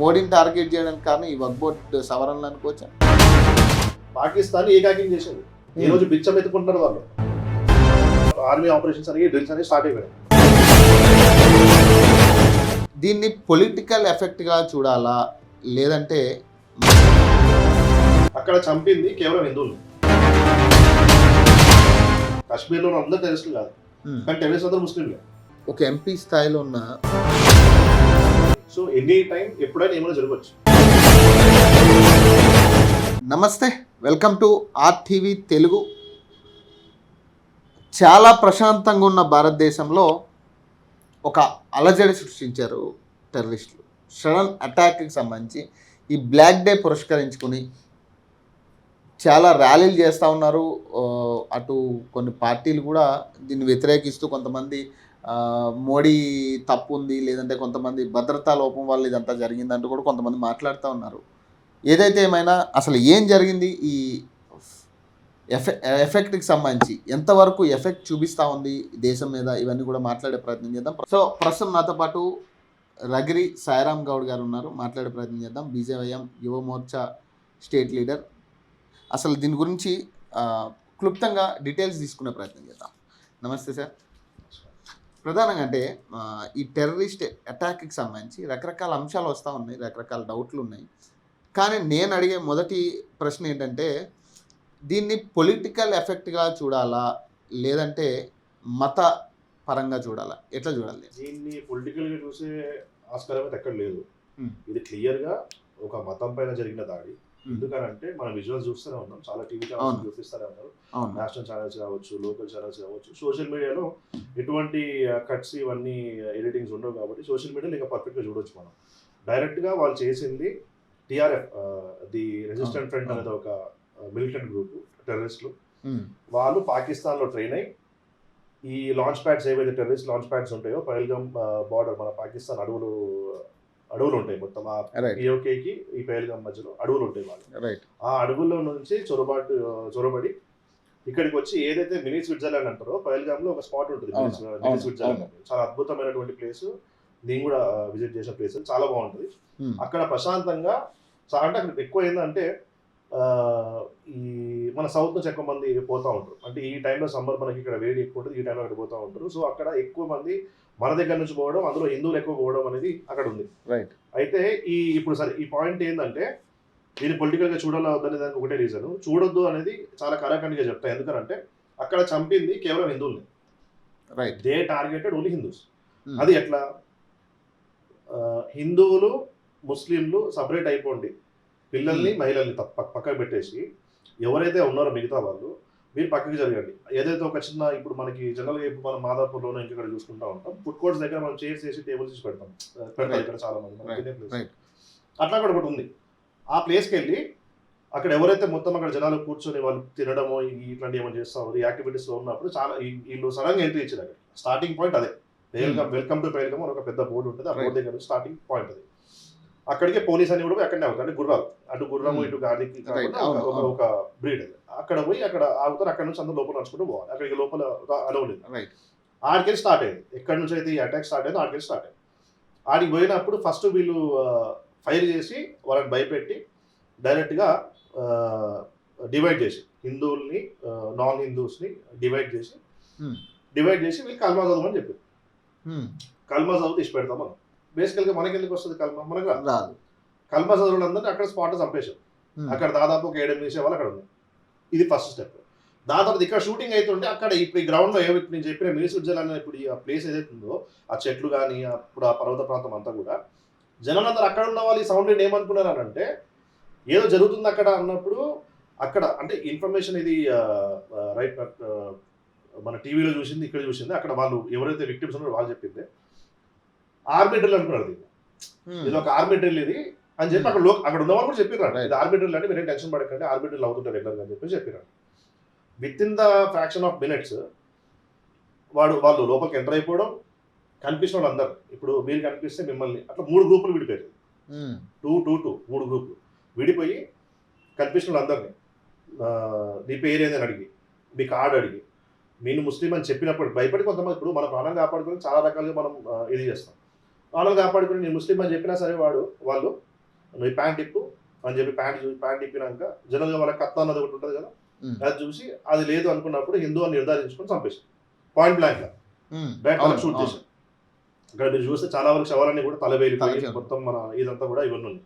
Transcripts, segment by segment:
మోడీని టార్గెట్ చేయడానికి కారణం ఈ వక్ఫ్ బోర్డ్ సవరణలు అనుకోవచ్చా? పాకిస్తాన్ ఏకాకింగ్ చేసింది. ఈ రోజు బిచ్చం ఎత్తుకుంటున్నారు వాళ్ళు. ఆర్మీ ఆపరేషన్స్ అని డ్రిల్స్ అని స్టార్ట్ అయిపోయాయి. దీన్ని పొలిటికల్ ఎఫెక్ట్గా చూడాలా, లేదంటే అక్కడ చంపింది కేవలం హిందువులు. కాశ్మీర్లో అందరూ టెర్రరిస్టులు కాదు, కానీ టెర్రరిస్ట్ అందరూ ముస్లింలే. ఒక ఎంపీ స్థాయిలో ఉన్న సో ఎనీ టైం ఎప్పుడైనా ఏమైనా జరగవచ్చు. నమస్తే, వెల్కమ్ టు ఆర్టీవీ తెలుగు. చాలా ప్రశాంతంగా ఉన్న భారతదేశంలో ఒక అలజడి సృష్టించారు టెర్రరిస్టులు. సడన్ అటాక్కి సంబంధించి ఈ బ్లాక్ డే పురస్కరించుకుని చాలా ర్యాలీలు చేస్తూ ఉన్నారు. అటు కొన్ని పార్టీలు కూడా దీన్ని వ్యతిరేకిస్తూ కొంతమంది మోడీ తప్పు ఉంది, లేదంటే కొంతమంది భద్రతా లోపం వల్ల ఇదంతా జరిగిందంటూ కూడా కొంతమంది మాట్లాడుతూ ఉన్నారు. ఏదైతే ఏమైనా అసలు ఏం జరిగింది, ఈ ఎఫెక్ట్కి సంబంధించి ఎంతవరకు ఎఫెక్ట్ చూపిస్తూ ఉంది దేశం మీద, ఇవన్నీ కూడా మాట్లాడే ప్రయత్నం చేద్దాం. సో ప్రస్తుతం నాతో పాటు రగిరి సాయిరామ్ గౌడ్ గారు ఉన్నారు, మాట్లాడే ప్రయత్నం చేద్దాం. బీజేవైఎం యువ మోర్చా స్టేట్ లీడర్. అసలు దీని గురించి క్లుప్తంగా డీటెయిల్స్ తీసుకునే ప్రయత్నం చేద్దాం. నమస్తే సార్. ప్రధానంగా అంటే ఈ టెర్రరిస్ట్ అటాక్కి సంబంధించి రకరకాల అంశాలు వస్తూ ఉన్నాయి, రకరకాల డౌట్లు ఉన్నాయి. కానీ నేను అడిగే మొదటి ప్రశ్న ఏంటంటే, దీన్ని పొలిటికల్ ఎఫెక్ట్గా చూడాలా, లేదంటే మత పరంగా చూడాలా, ఎట్లా చూడాలి? దీన్ని పొలిటికల్గా చూసే ఆస్కారం అయితే ఎక్కడ లేదు. ఇది క్లియర్గా ఒక మతం పైన జరిగిన దాడి. ఎందుకనంటే మనం విజువల్స్ చూస్తూనే ఉన్నాం, చాలా టీవీ ఛానల్స్ చూపిస్తూనే ఉన్నారు, నేషనల్ ఛానల్స్ కావచ్చు, లోకల్ ఛానల్స్ కావచ్చు. సోషల్ మీడియాలో ఎటువంటి కట్స్ ఇవన్నీ ఎడిటింగ్స్ ఉండవు కాబట్టి సోషల్ మీడియాలో ఇంకా పర్ఫెక్ట్గా చూడొచ్చు. మనం డైరెక్ట్గా వాళ్ళు చేసింది టిఆర్ఎఫ్, ది రెసిస్టెంట్ ఫ్రంట్ అనేది ఒక మిలిటెంట్ గ్రూప్ టెర్రరిస్టులు. వాళ్ళు పాకిస్తాన్లో ట్రైన్ అయ్యి ఈ లాంచ్ ప్యాడ్స్ ఏవైతే టెర్రరిస్ట్ లాంచ్ ప్యాడ్స్ ఉంటాయో, పహల్గామ్ బార్డర్, మన పాకిస్తాన్ అడవులు ఉంటాయి మొత్తం, ఆ పిఓకేకి ఈ పహల్గామ్ మధ్యలో అడవులు ఉంటాయి. వాళ్ళు ఆ అడవుల్లో నుంచి చొరబడి ఇక్కడికి వచ్చి ఏదైతే మినీ స్విట్జర్లాండ్ అంటారో, పహల్గామ్లో ఒక స్పాట్ ఉంటుంది మినీ స్విట్జర్లాండ్. చాలా అద్భుతమైనటువంటి ప్లేస్, నేను కూడా విజిట్ చేసిన ప్లేస్, చాలా బాగుంటుంది. అక్కడ ప్రశాంతంగా అంటే అక్కడ ఎక్కువ ఏంటంటే ఈ మన సౌత్ నుంచి ఎక్కువ మంది పోతూ ఉంటారు. అంటే ఈ టైంలో సమ్మర్ మనకి ఇక్కడ వేడి ఎక్కువ ఉంటుంది, ఈ టైంలో అక్కడ పోతూ ఉంటారు. సో అక్కడ ఎక్కువ మంది మన దగ్గర నుంచి పోవడం, అందులో హిందువులు ఎక్కువ పోవడం అనేది అక్కడ ఉంది. అయితే ఇప్పుడు సరే, ఈ పాయింట్ ఏంటంటే దీన్ని పొలిటికల్గా చూడాలా వద్దనే దానికి ఒకటే రీజన్, చూడొద్దు అనేది చాలా కరాఖండిగా చెప్తాను. ఎందుకంటే అక్కడ చంపింది కేవలం హిందువుల్ని. They targeted only Hindus. అది ఎట్లా? హిందువులు ముస్లింలు సపరేట్ అయిపోండి, పిల్లల్ని మహిళల్ని పక్కకు పెట్టేసి ఎవరైతే ఉన్నారో మిగతా వాళ్ళు మీరు పక్కకి జరగండి. ఏదైతే ఒక చిన్న, ఇప్పుడు మనకి జనరల్గా ఇప్పుడు మనం మాదాపూర్లోనే ఇంకెక్కడ చూసుకుంటా ఉంటాం, ఫుడ్ కోర్ట్స్ దగ్గర మనం చైర్స్ వేసి టేబుల్స్ వేసి పెడతాం ఇక్కడ చాలా మంది తినే ప్లేస్. అట్లా కూడా ఒకటి ఉంది. ఆ ప్లేస్కి వెళ్ళి అక్కడ ఎవరైతే మొత్తం అక్కడ జనాలు కూర్చొని వాళ్ళు తినడమో ఇట్లాంటి ఏమైనా చేస్తామో ఈ యాక్టివిటీస్లో ఉన్నప్పుడు చాలా వీళ్ళు సడన్గా ఎంట్రీ ఇచ్చారు. అక్కడ స్టార్టింగ్ పాయింట్ అదే, వెల్కమ్ టు పహల్గామ్ అని ఒక పెద్ద బోర్డు ఉంటుంది. ఆ బోర్డు దగ్గర స్టార్టింగ్ పాయింట్ అది. అక్కడికి పోలీస్ అని కూడా అక్కడనే అవుతారు. అంటే గుర్రాలు, అటు గుర్రము ఇటు గాడికి ఒక బ్రీడ్ అది. అక్కడ పోయి అక్కడ ఆగుతారు. అక్కడ నుంచి అందరూ లోపల నడుచుకుంటూ పోవాలి. అక్కడికి లోపల అలౌ లేదు. ఆడికెళ్ళి స్టార్ట్ అయింది. ఎక్కడి నుంచి అయితే ఈ అటాక్ స్టార్ట్ అయిందో ఆడికెళ్ళి స్టార్ట్ అయింది. ఆడికి పోయినప్పుడు ఫస్ట్ వీళ్ళు ఫైర్ చేసి వాళ్ళని భయపెట్టి డైరెక్ట్గా డివైడ్ చేసి హిందువుల్ని నాన్ హిందూస్ని డివైడ్ చేసి వీళ్ళు కల్మా చదవమని చెప్పారు. కల్మా చదువు తీసి పెడతాం మనం. బేసికల్గా మనకి ఎందుకు వస్తుంది కల్మా? మనకు రాదు. కల్మా చదువులందరినీ అక్కడ స్పాట్ చంపేశారు. అక్కడ దాదాపు ఒక 7 నిమిషాలు వాళ్ళు అక్కడ ఉన్నాయి. ఇది ఫస్ట్ స్టెప్. దాని తర్వాత ఇక్కడ షూటింగ్ అవుతుంటే అక్కడ ఇప్పుడు ఈ గ్రౌండ్లో నేను చెప్పిన మినీ స్విట్జర్లాండ్ అనే ఇప్పుడు ఆ ప్లేస్ ఏదైతే ఉందో, ఆ చెట్లు కానీ అప్పుడు ఆ పర్వత ప్రాంతం అంతా కూడా జనాలందరూ అక్కడ ఉన్న వాళ్ళు ఈ సౌండ్ ఏమనుకున్నారు అని అంటే ఏదో జరుగుతుంది అక్కడ అన్నప్పుడు, అక్కడ అంటే ఇన్ఫర్మేషన్ ఇది రైట్ మన టీవీలో చూసింది, ఇక్కడ చూసింది, అక్కడ వాళ్ళు ఎవరైతే విక్టిమ్స్ ఉన్నారో వాళ్ళు చెప్పింది ఆర్మీ డ్రిల్ అనుకున్నారు. ఇది ఒక ఆర్మీ డ్రిల్ ఇది అని చెప్పి అక్కడ ఉన్న వాళ్ళు కూడా చెప్పినారు, ఇది ఆర్మీ డ్రిల్ అంటే మీరేం టెన్షన్ పడకండి, ఆర్మీ డ్రిల్ అవుతుంటారు రెగ్యులర్గా అని చెప్పినారు. With in the fraction of minutes వాళ్ళు లోపలికి ఎంటర్ అయిపోవడం, కనిపించిన వాళ్ళు అందరు, ఇప్పుడు మీరు కనిపిస్తే మిమ్మల్ని అట్లా 3 గ్రూపులు విడిపోయారు. 2 3 గ్రూపులు విడిపోయి కనిపించిన వాళ్ళు అందరినీ నీ పేరు ఏదని అడిగి, మీ కార్డు అడిగి, నేను ముస్లిం అని చెప్పినప్పుడు భయపడి కొంతమంది, ఇప్పుడు మన ప్రాణం కాపాడుకొని చాలా రకాలుగా మనం ఇది చేస్తాం. ప్రాణాలు కాపాడుకొని నేను ముస్లిం అని చెప్పినా సరే వాళ్ళు నువ్వు ప్యాంట్ ఇప్పు అని చెప్పి ప్యాంట్ ఇప్పినాక జనరల్గా వాళ్ళకి కత్త అన్నది ఒకటి ఉంటుంది కదా, అది చూసి అది లేదు అనుకున్నప్పుడు హిందూ అని నిర్ధారించుకొని చంపేసి పాయింట్ బ్లాంక్ డైరెక్ట్ షూట్ చేశారు. ఇక్కడ మీరు చూస్తే చాలా వరకు శవాలన్నీ కూడా తలవేలి మొత్తం మన ఇదంతా కూడా ఇవన్నీ ఉన్నాయి.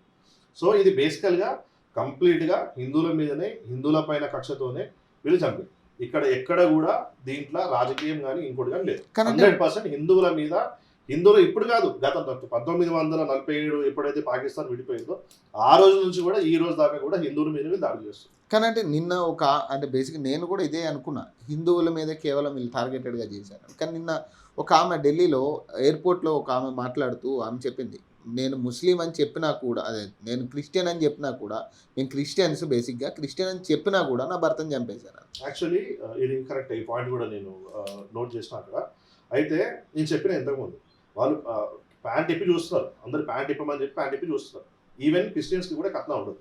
సో ఇది బేసికల్గా కంప్లీట్గా హిందువుల మీదనే, హిందువుల పైన కక్షతోనే వీళ్ళు చంపారు. ఇక్కడ ఎక్కడ కూడా దీంట్లో రాజకీయం కానీ ఇంకోటి కానీ లేదు. 100% హిందువుల మీద, హిందువులు ఇప్పుడు కాదు, గత 1947 ఎప్పుడైతే పాకిస్తాన్ విడిపోయిందో ఆ రోజు నుంచి కూడా ఈ రోజు దాకా కూడా హిందువుల మీద దాడి చేస్తారు. కానీ అంటే నిన్న అంటే బేసిక్ నేను కూడా ఇదే అనుకున్నా, హిందువుల మీద కేవలం వీళ్ళు టార్గెటెడ్గా చేశారు. కానీ నిన్న ఒక ఆమె ఢిల్లీలో ఎయిర్పోర్ట్లో ఒక ఆమె మాట్లాడుతూ ఆమె చెప్పింది, నేను ముస్లిం అని చెప్పినా కూడా, అదే నేను క్రిస్టియన్ అని చెప్పినా కూడా, మేము క్రిస్టియన్స్ బేసిక్గా క్రిస్టియన్ అని చెప్పినా కూడా నా భర్తను చంపేశారు. యాక్చువల్లీ ఇది కరెక్ట్, ఈ పాయింట్ కూడా నేను నోట్ చేసిన అక్కడ. అయితే నేను చెప్పిన ఇంతకుముందు వాళ్ళు ప్యాంట్ ఇప్పి చూస్తున్నారు, అందరు ప్యాంట్ ఇప్పమని చెప్పి ప్యాంట్ ఇప్పి చూస్తున్నారు. ఈవెన్ క్రిస్టియన్స్కి కూడా కట్నం ఉండదు.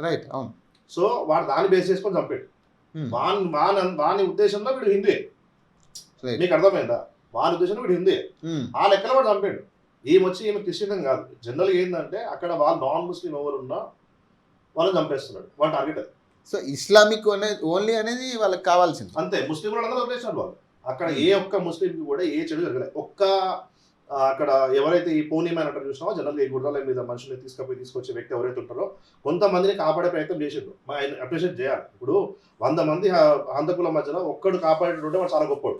రైట్, అవును. సో వాడు దాన్ని బేస్ చేసుకొని చంపాడు. వాని ఉద్దేశంలో వీడు హిందువే, నీకు అర్థమైందా? వాని ఉద్దేశంలో వీడు హిందువే, ఆ లెక్కలో వాడు చంపాడు. ఈమె క్రిస్టియన్ కాదు. జనరల్గా ఏంటంటే అక్కడ వాళ్ళు నాన్ ముస్లిం ఎవరు ఉన్నా వాళ్ళని చంపేస్తున్నాడు, వాళ్ళ టార్గెట్ అది. సో ఇస్లామిక్ ఓన్లీ అనేది వాళ్ళకి కావాల్సింది అంతే. ముస్లిం వాళ్ళందరూ చంపేసినాడు వాళ్ళు. అక్కడ ఏ ఒక్క ముస్లింకి కూడా ఏ చెడు జరగలేదు. అక్కడ ఎవరైతే ఈ పూర్ణిమ అంటారు చూసినావో, జనరల్గా ఈ గుర్రాల మీద మనుషుల్ని తీసుకొచ్చే వ్యక్తి ఎవరైతే ఉంటారో కొంతమందిని కాపాడే ప్రయత్నం చేసిండు. ఆయన అప్రిషియేట్ చేయాలి. ఇప్పుడు 100 మంది హంతకుల మధ్యలో ఒక్కడు కాపాడేటంటే వాడు చాలా గొప్పవాడు,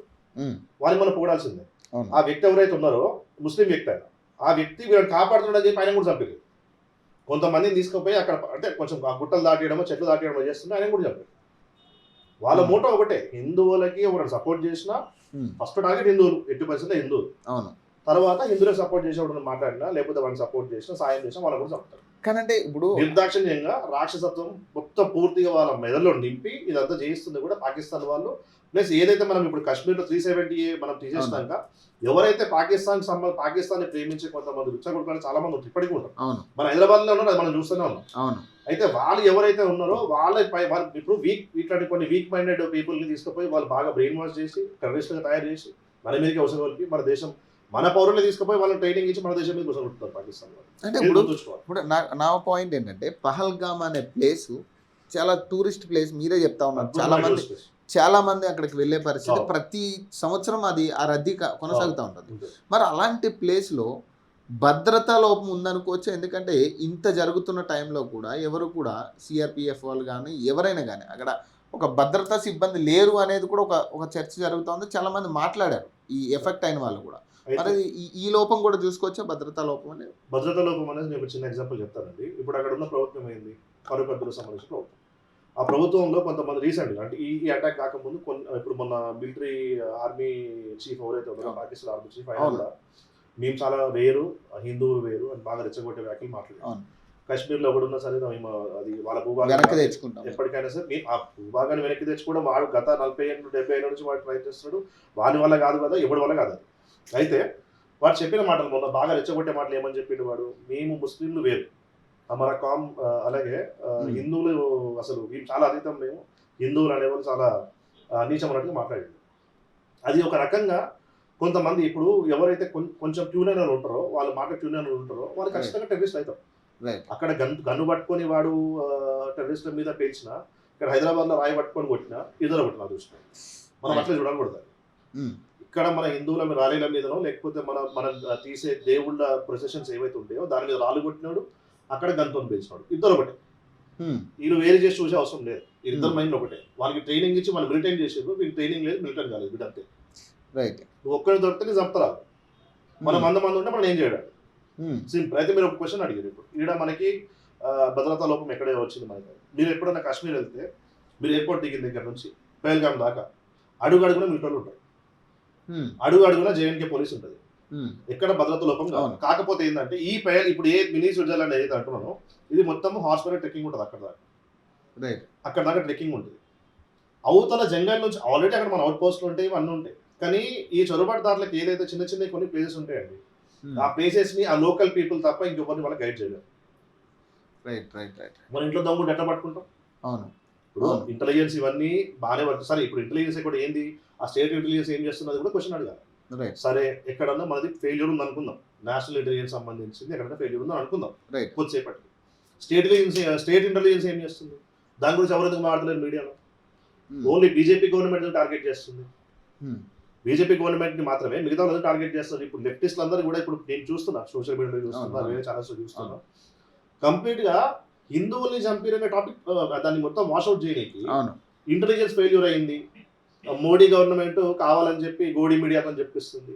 వాళ్ళు మనం పోడాల్సిందే. ఆ వ్యక్తి ఎవరైతే ఉన్నారో ముస్లిం వ్యక్తి ఆయన, ఆ వ్యక్తి వీళ్ళని కాపాడుతున్నాడని చెప్పి ఆయన కూడా చంపారు. కొంతమందిని తీసుకుపోయి అక్కడ అంటే కొంచెం ఆ గుట్టలు దాటియడమో చెట్లు దాటియడమో చేస్తుంటే ఆయన కూడా చంపారు. వాళ్ళ మూట ఒకటే, హిందువులకి ఎవరైనా సపోర్ట్ చేసినా ఫస్ట్ టార్గెట్ హిందువులు, 80% హిందువులు. అవును. తర్వాత హిందువులకు సపోర్ట్ చేసేవాడు మాట్లాడినా, లేకపోతే వాళ్ళని సపోర్ట్ చేసినా, సాయం చేసినా వాళ్ళని కూడా చంపుతారు. కానంటే ఇప్పుడు నిర్దాక్షిణ్యంగా రాక్షసత్వం మొత్తం పూర్తిగా వాళ్ళ మెదడులో నింపి ఇదంతా చేయిస్తుంది కూడా పాకిస్తాన్ వాళ్ళు. ప్లస్ ఏదైతే మనం ఇప్పుడు కాశ్మీర్లో 370 మనం తీసేసినాక ఎవరైతే పాకిస్తాన్ని ప్రేమించే కొంతమంది రుచ్చగొడుకులు చాలా మంది ఉంటారు, ఇప్పటికీ ఉంటారు. మన హైదరాబాద్ లో ఉన్నారు, అది మనం చూస్తూనే ఉన్నాం. అయితే వాళ్ళు ఎవరైతే ఉన్నారో వాళ్ళు ఇప్పుడు ఇట్లాంటి కొన్ని వీక్ మైండెడ్ పీపుల్ ని తీసుకుపోయి వాళ్ళు బాగా బ్రెయిన్ వాష్ చేసి టెర్రరిస్టులుగా తయారు చేసి మన మీదకి అవసరం కలిపి మన దేశం, మన పౌరులు తీసుకుపోయి వాళ్ళని ట్రైనింగ్ ఇచ్చి మన దేశం మీద అవసరం కొడుతున్నారు పాకిస్తాన్ వాళ్ళు. అంటే ఇప్పుడు నా పాయింట్ ఏంటంటే, పహల్గామ్ అనే ప్లేస్ చాలా టూరిస్ట్ ప్లేస్, మీరే చెప్తా ఉన్నారు. చాలా మంది అక్కడికి వెళ్ళే పరిస్థితి, ప్రతి సంవత్సరం అది ఆ రద్దీ కొనసాగుతూ ఉంటుంది. మరి అలాంటి ప్లేస్లో భద్రతా లోపం ఉందనుకోవచ్చు. ఎందుకంటే ఇంత జరుగుతున్న టైంలో కూడా ఎవరు కూడా సిఆర్పిఎఫ్ వాళ్ళు కానీ ఎవరైనా కానీ అక్కడ ఒక భద్రతా సిబ్బంది లేరు అనేది కూడా ఒక చర్చ జరుగుతుంది. చాలా మంది మాట్లాడారు, ఈ ఎఫెక్ట్ అయిన వాళ్ళు కూడా. మరి ఈ లోపం కూడా చూసుకోవచ్చా, భద్రతా లోపం అనేది? భద్రతా లోపం అనేది నేను ఒక చిన్న ఎగ్జాంపుల్ చెప్తానండి. ఇప్పుడు అక్కడ ఉన్న ప్రభుత్వం ఏంది, ఫరూక్ అబ్దుల్లా సంబంధించిన ప్రభుత్వం. ఆ ప్రభుత్వంలో కొంతమంది రీసెంట్గా అంటే ఈ అటాక్ కాకముందు ఇప్పుడు మొన్న మిలిటరీ ఆర్మీ చీఫ్ ఎవరైతే ఉన్నారో, పాకిస్తాన్ ఆర్మీ చీఫ్, ఆయన కూడా మేము చాలా వేరు, హిందువులు వేరు అని బాగా రెచ్చగొట్టే వ్యాఖ్యలు మాట్లాడారు. కాశ్మీర్లో కూడా ఉన్నా సరే మేము అది వాళ్ళ భూభాగాన్ని తెచ్చుకుంటాం, ఎప్పటికైనా సరే మేము ఆ భూభాగాన్ని వెనక్కి తెచ్చుకోవడం వాడు గత 40 ఏళ్ళు 70 ఏళ్ళ నుంచి వాడు ట్రై చేస్తున్నాడు. వాడి వల్ల కాదు కదా, ఎవరి వల్ల కాదు. అయితే వాడు చెప్పిన మాటలు మొన్న బాగా రెచ్చగొట్టే మాటలు ఏమని చెప్పిండు వాడు, మేము ముస్లింలు వేరు, మన అలాగే హిందువులు అసలు మేము చాలా అతీతం, మేము హిందువులు అనేవాళ్ళు చాలా నీచం అన్నట్టుగా మాట్లాడింది. అది ఒక రకంగా కొంతమంది ఇప్పుడు ఎవరైతే కొంచెం ట్యూన్ అయిన ఉంటారో, వాళ్ళు మాట ట్యూన్ అయిన ఉంటారో వాళ్ళు ఖచ్చితంగా టెర్రరిస్ట్ అవుతారు. అక్కడ గన్ను పట్టుకొని వాడు టెర్రరిస్ట్ల మీద పేల్చిన, ఇక్కడ హైదరాబాద్లో రాయి పట్టుకొని కొట్టినా ఇద్దరు కొట్టిన దృష్టి మనం అట్లా చూడకూడదు. ఇక్కడ మన హిందువుల ర్యాలీల మీదనో లేకపోతే మనం తీసే దేవుళ్ళ ప్రొసెషన్స్ ఏవైతే ఉంటాయో దాని మీద రాళ్ళు కొట్టినాడు, అక్కడ గన్తో పేల్చినాడు, ఇద్దరు ఒకటే. వీళ్ళు వేరు చేసి చూసే అవసరం లేదు, ఇద్దరు మైండ్ ఒకటే. వాళ్ళకి ట్రైనింగ్ ఇచ్చి వాళ్ళు మిలిటైన్ చేసేది, వీళ్ళు ట్రైనింగ్ లేదు, మిలిటైన్ కాలేదు, వీళ్ళు అంతే. నువ్వు ఒక్కరిని దొరికితే నీ చంపుతారు. మనం 100 మంది ఉంటే మనం ఏం చేయడం సింపుల్. అయితే మీరు ఒక క్వశ్చన్ అడిగారు, ఇప్పుడు ఇక్కడ మనకి భద్రతా లోపం ఎక్కడే వచ్చింది మనకి. మీరు ఎప్పుడైనా కాశ్మీర్ వెళ్తే మీరు ఎయిర్పోర్ట్ దిగిన దగ్గర నుంచి పహల్గామ్ దాకా అడుగు అడుగున మిలిటరీలు ఉంటారు, అడుగు అడుగున జేఎన్కే పోలీస్ ఉంటుంది. ఎక్కడ భద్రతా లోపం కాదు. కాకపోతే ఏంటంటే ఇప్పుడు ఏ మినీ స్విట్జర్లాండ్ ఏదైతే అంటున్నానో ఇది మొత్తం హార్స్పైర్ ట్రెక్కింగ్ ఉంటుంది, అక్కడ దాకా ట్రెక్కింగ్ ఉంటుంది. అవతల జంగల్ నుంచి ఆల్రెడీ అక్కడ మన అవుట్ పోస్ట్లు ఉంటాయి, ఇవన్నీ ఉంటాయి. కానీ ఈ చొరబాటుదారులకు ఏదైతే చిన్న చిన్న కొన్ని ప్లేసెస్ ఉంటాయండి, ఆ ప్లేసెస్ ని ఆ లోకల్ పీపుల్ తప్ప ఇంకొకరిని వాళ్ళకి గైడ్ చేయలేరు. మన ఇంట్లో దమ్ముడు ఎట్లా పట్టుకుంటాం? ఇప్పుడు ఇంటెలిజెన్స్ ఇవన్నీ బాగానే పడుతుంది. సరే ఇప్పుడు ఇంటెలిజెన్స్ కూడా ఏంది, ఆ స్టేట్ ఇంటెలిజెన్స్ ఏం చేస్తున్నది కూడా క్వశ్చన్ అడగాలి. సరే ఎక్కడన్నా మనది ఫెయిల్యూర్ ఉంది అనుకుందాం, నేషనల్ ఇంటెలిజెన్స్ సంబంధించింది ఎక్కడైనా ఫెయిల్యూర్ ఉందని అనుకుందాం కొద్దిసేపటికి. స్టేట్ ఇంటెలిజెన్స్ ఏం చేస్తుంది? దాని గురించి ఎవరు ఎందుకు మాట్లాడలేరు మీడియాలో? ఓన్లీ బీజేపీ గవర్నమెంట్ టార్గెట్ చేస్తుంది. బీజేపీ గవర్నమెంట్ ని మాత్రమే, మిగతా వాళ్ళని టార్గెట్ చేస్తారు. ఇప్పుడు లెఫ్టిస్ట్ అందరూ కూడా ఇప్పుడు నేను చూస్తున్నా, సోషల్ మీడియాలో చూస్తున్నా, వేరే ఛానల్స్ చూస్తున్నా, కంప్లీట్ గా హిందువుల్ని చంపిన టాపిక్ దాన్ని మొత్తం వాష్అవుట్ చేయడానికి ఇంటెలిజెన్స్ ఫెయిల్యూర్ అయింది, మోడీ గవర్నమెంట్ కావాలని చెప్పి గోడీ మీడియాతో చెప్పిస్తుంది.